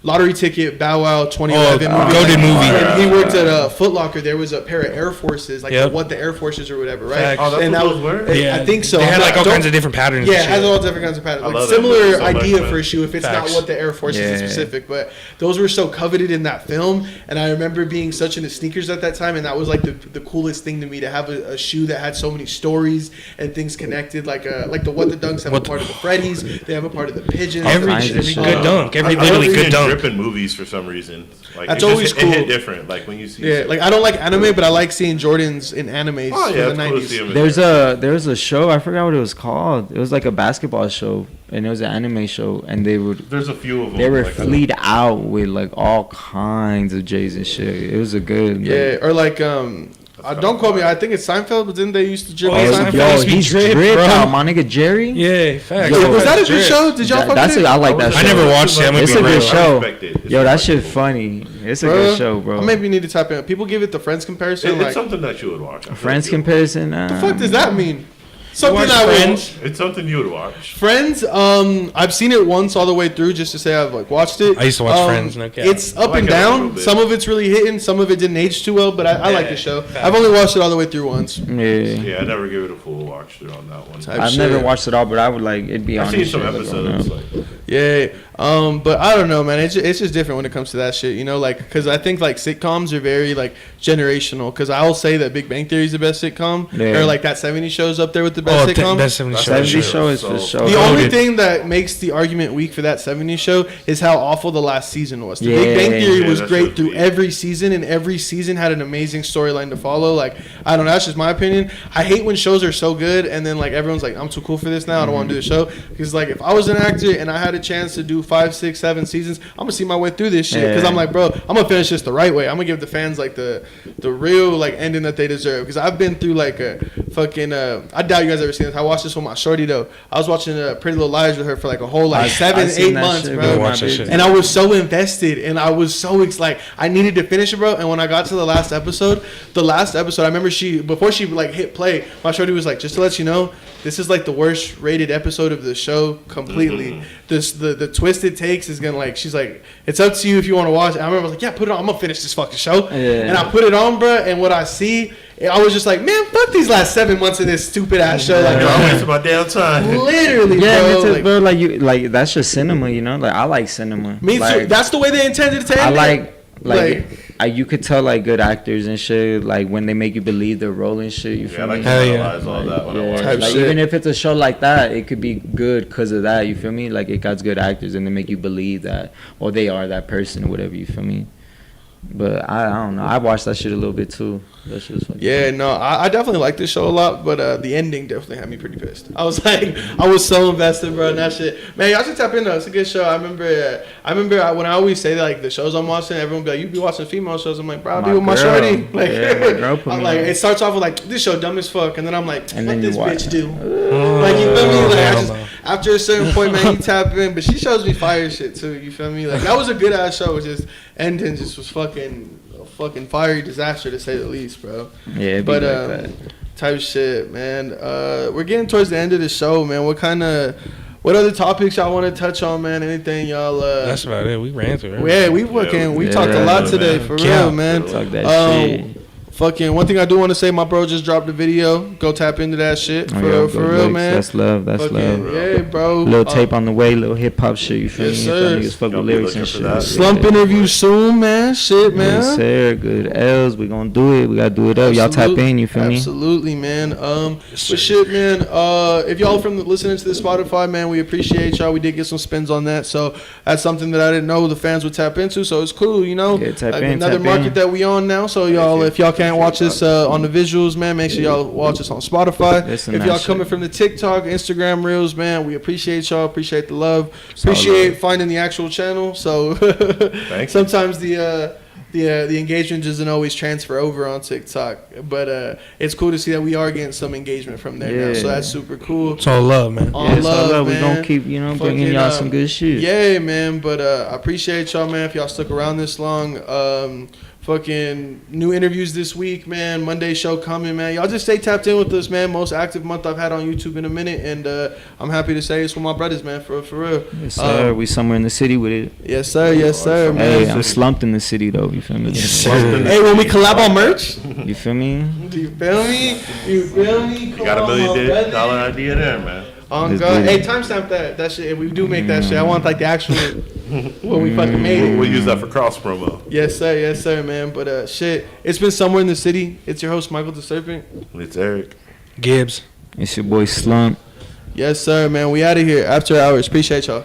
Lottery Ticket, Bow Wow, 2011 movie. Goated movie. And he worked at Foot Locker. There was a pair of Air Forces, like what the Air Forces or whatever, right? Facts. Oh, that's and what that those were? I think so. They had like all kinds of different patterns. Yeah, it and has shit. all different kinds of patterns. I Like love that similar movie so much, idea man. for a shoe if it's Facts. not what the Air Force is in specific. But those were so coveted in that film, and I remember being such into sneakers at that time, and that was like the coolest thing to me to have a shoe that had so many stories and things connected. Like the What the Dunks have a part of the Freddies, they have a part of the Pigeons. Every good dunk, every literally good dunk. Dripping movies for some reason. Like, that's always cool. It hit different. Like when you see. Yeah, like I don't like anime, but I like seeing Jordans in animes Oh yeah, from the it's cool to see 90s. them. There was a show, I forgot what it was called. It was like a basketball show, and it was an anime show, and There's a few of them. they were like, fleet out with like all kinds of J's and shit. It was a good Yeah, or like don't quote me. I think it's Seinfeld, but then they used to drip. Oh, on yeah, Seinfeld. Seinfeld. Yo, he's Drip, dripped bro. out, my nigga Jerry. Yeah, facts. Yo, was that a good show? Did y'all fuck That's with it? I like that show. I never watched it. I'm gonna It's be a good real. show. respect it. It's Yo, that really shit cool. funny. It's a good show, bro. Maybe you need to type in. People give it the Friends comparison. It's like, something that you would watch. I feel Friends like you would comparison. what the fuck does that mean? Something watch I would. Friends? watch. It's something you would watch. Friends, I've seen it once all the way through just to say I've like watched it. I used to watch Friends, no cap. It's up I like and it a little down. bit. Some of it's really hitting. Some of it didn't age too well, but I like the show. I've only watched it all the way through once. Yeah. Yeah, I never give it a full watch through on that one. I've shit. never watched it all, but I would like it'd be on. I've seen this some shit, like, growing episodes. up. Like, Yeah, but I don't know, man. It's just different when it comes to that shit, you know, like because I think like sitcoms are very like generational. Because I'll say that Big Bang Theory is the best sitcom, Yeah. or like that '70s show's up there with the best sitcom. Best 70 show. 70 show is for sure. The only thing that makes the argument weak for that '70s show is how awful the last season was. The Big Bang Theory Yeah, was that great show's through weak. every season, and every season had an amazing storyline to follow. Like I don't know, that's just my opinion. I hate when shows are so good and then like everyone's like, I'm too cool for this now. I don't want to do the show because like if I was an actor and I had a chance to do 5, 6, 7 seasons, I'm gonna see my way through this shit because I'm like, bro, I'm gonna finish this the right way. I'm gonna give the fans like the real like ending that they deserve. Because I've been through like a fucking I doubt you guys ever seen this. I watched this with my shorty though. I was watching Pretty Little Liars with her for like a whole like I've 7, seen 8 that months, shit, bro. Watch that shit. And I was so invested, and I was so like I needed to finish it, bro. And when I got to the last episode, I remember before she like hit play, my shorty was like, just to let you know, this is like the worst rated episode of the show completely. The twist it takes is gonna like, she's like, it's up to you if you want to watch it. I remember I was like, yeah, put it on. I'm gonna finish this fucking show. Yeah. And I put it on, bro. And what I see, I was just like, man, fuck these last 7 months of this stupid ass show. Like, I wasted my damn time. literally, Yeah, bro. me too, Like, bro. Like you, like that's just cinema, you know. Like I like cinema. me like, too. That's the way they intended to I end it. you could tell like good actors and shit, like when they make you believe their role and shit. You Yeah, I feel like me? to Hell yeah. analyze all that when I watch Type it. Like shit. even if it's a show like that, it could be good because of that. You feel me? Like it got good actors and they make you believe that, or they are that person or whatever. You feel me? But I don't know. I watched that shit a little bit too. That shit was funny. Yeah, no, I definitely like this show a lot, but the ending definitely had me pretty pissed. I was like, I was so invested, bro, in that shit. Man, y'all should tap in though. It's a good show. I remember when I always say that, like the shows I'm watching, everyone be like, you be watching female shows. I'm like, bro, I'll be with my girl. shorty. Like, Yeah, my girl put I'm me like, on. it starts off with like, this show dumb as fuck, and then I'm like, And what then you this watch bitch it. do? Like, you feel me? Like, hell no. after a certain point, man, you tap in, but she shows me fire shit too. You feel me? Like that was a good ass show. Just ending just was fucking fiery disaster to say the least, bro. Yeah, it'd be But like that. type shit, man. We're getting towards the end of the show, man. What other topics y'all want to touch on, man? Anything y'all? That's about it. We ran through it. Yeah, we talked a lot today, for Yeah. real, man. Talk that shit. Fucking one thing I do want to say, my bro just dropped a video. Go tap into that shit Oh, for yeah, for good real, looks. man. That's love. That's Fucking, love. yeah, bro. Little tape on the way, little hip hop shit. You feel Yes, me? sir. If y'all niggas fuck Y'all with be lyrics looking and for shit. that. Slump Yeah. interview soon, man. Shit, man. Yes, sir. Good L's. We gonna do it. We gotta do it up. Y'all tap in. You feel me? Absolutely, man. But shit, man. If y'all from listening to this Spotify, man, we appreciate y'all. We did get some spins on that, so that's something that I didn't know the fans would tap into. So it's cool, you know. Yeah, tap Like, in, another tap market in. that we on now. So y'all, if y'all can't watch this on the visuals, man, make sure y'all watch us on Spotify. Listen If that y'all shit. coming from the TikTok, Instagram reels, man, we appreciate y'all. Appreciate the love. all Appreciate love. finding the actual channel. So you. sometimes the engagement doesn't always transfer over on TikTok, but it's cool to see that we are getting some engagement from there now. So Yeah. that's super cool. It's all love, man. All Yeah, it's all love, love. We man. gonna keep, you know, bringing Fucking, y'all some good shit. Yeah, man. But I appreciate y'all, man. If y'all stuck around this long, Fucking new interviews this week, man. Monday show coming, man. Y'all just stay tapped in with us, man. Most active month I've had on YouTube in a minute, and I'm happy to say it's with my brothers, man. For real. Yes, sir. We somewhere in the city with it. Yes, sir. Yes, sir, man. Hey, I'm slumped in the city though. You feel me? Yes, sir. Hey, when we collab on merch, you feel me? You feel me? You feel me? You got $1 million idea there, man. On God. Hey, timestamp that shit. If we do make that shit, I want like the actual what we fucking made it. We'll use that for cross promo. Yes, sir, man. But shit, it's been somewhere in the city. It's your host, Michael the Serpent. It's Eric Gibbs. It's your boy Slump. Yes, sir, man. We out of here after hours. Appreciate y'all.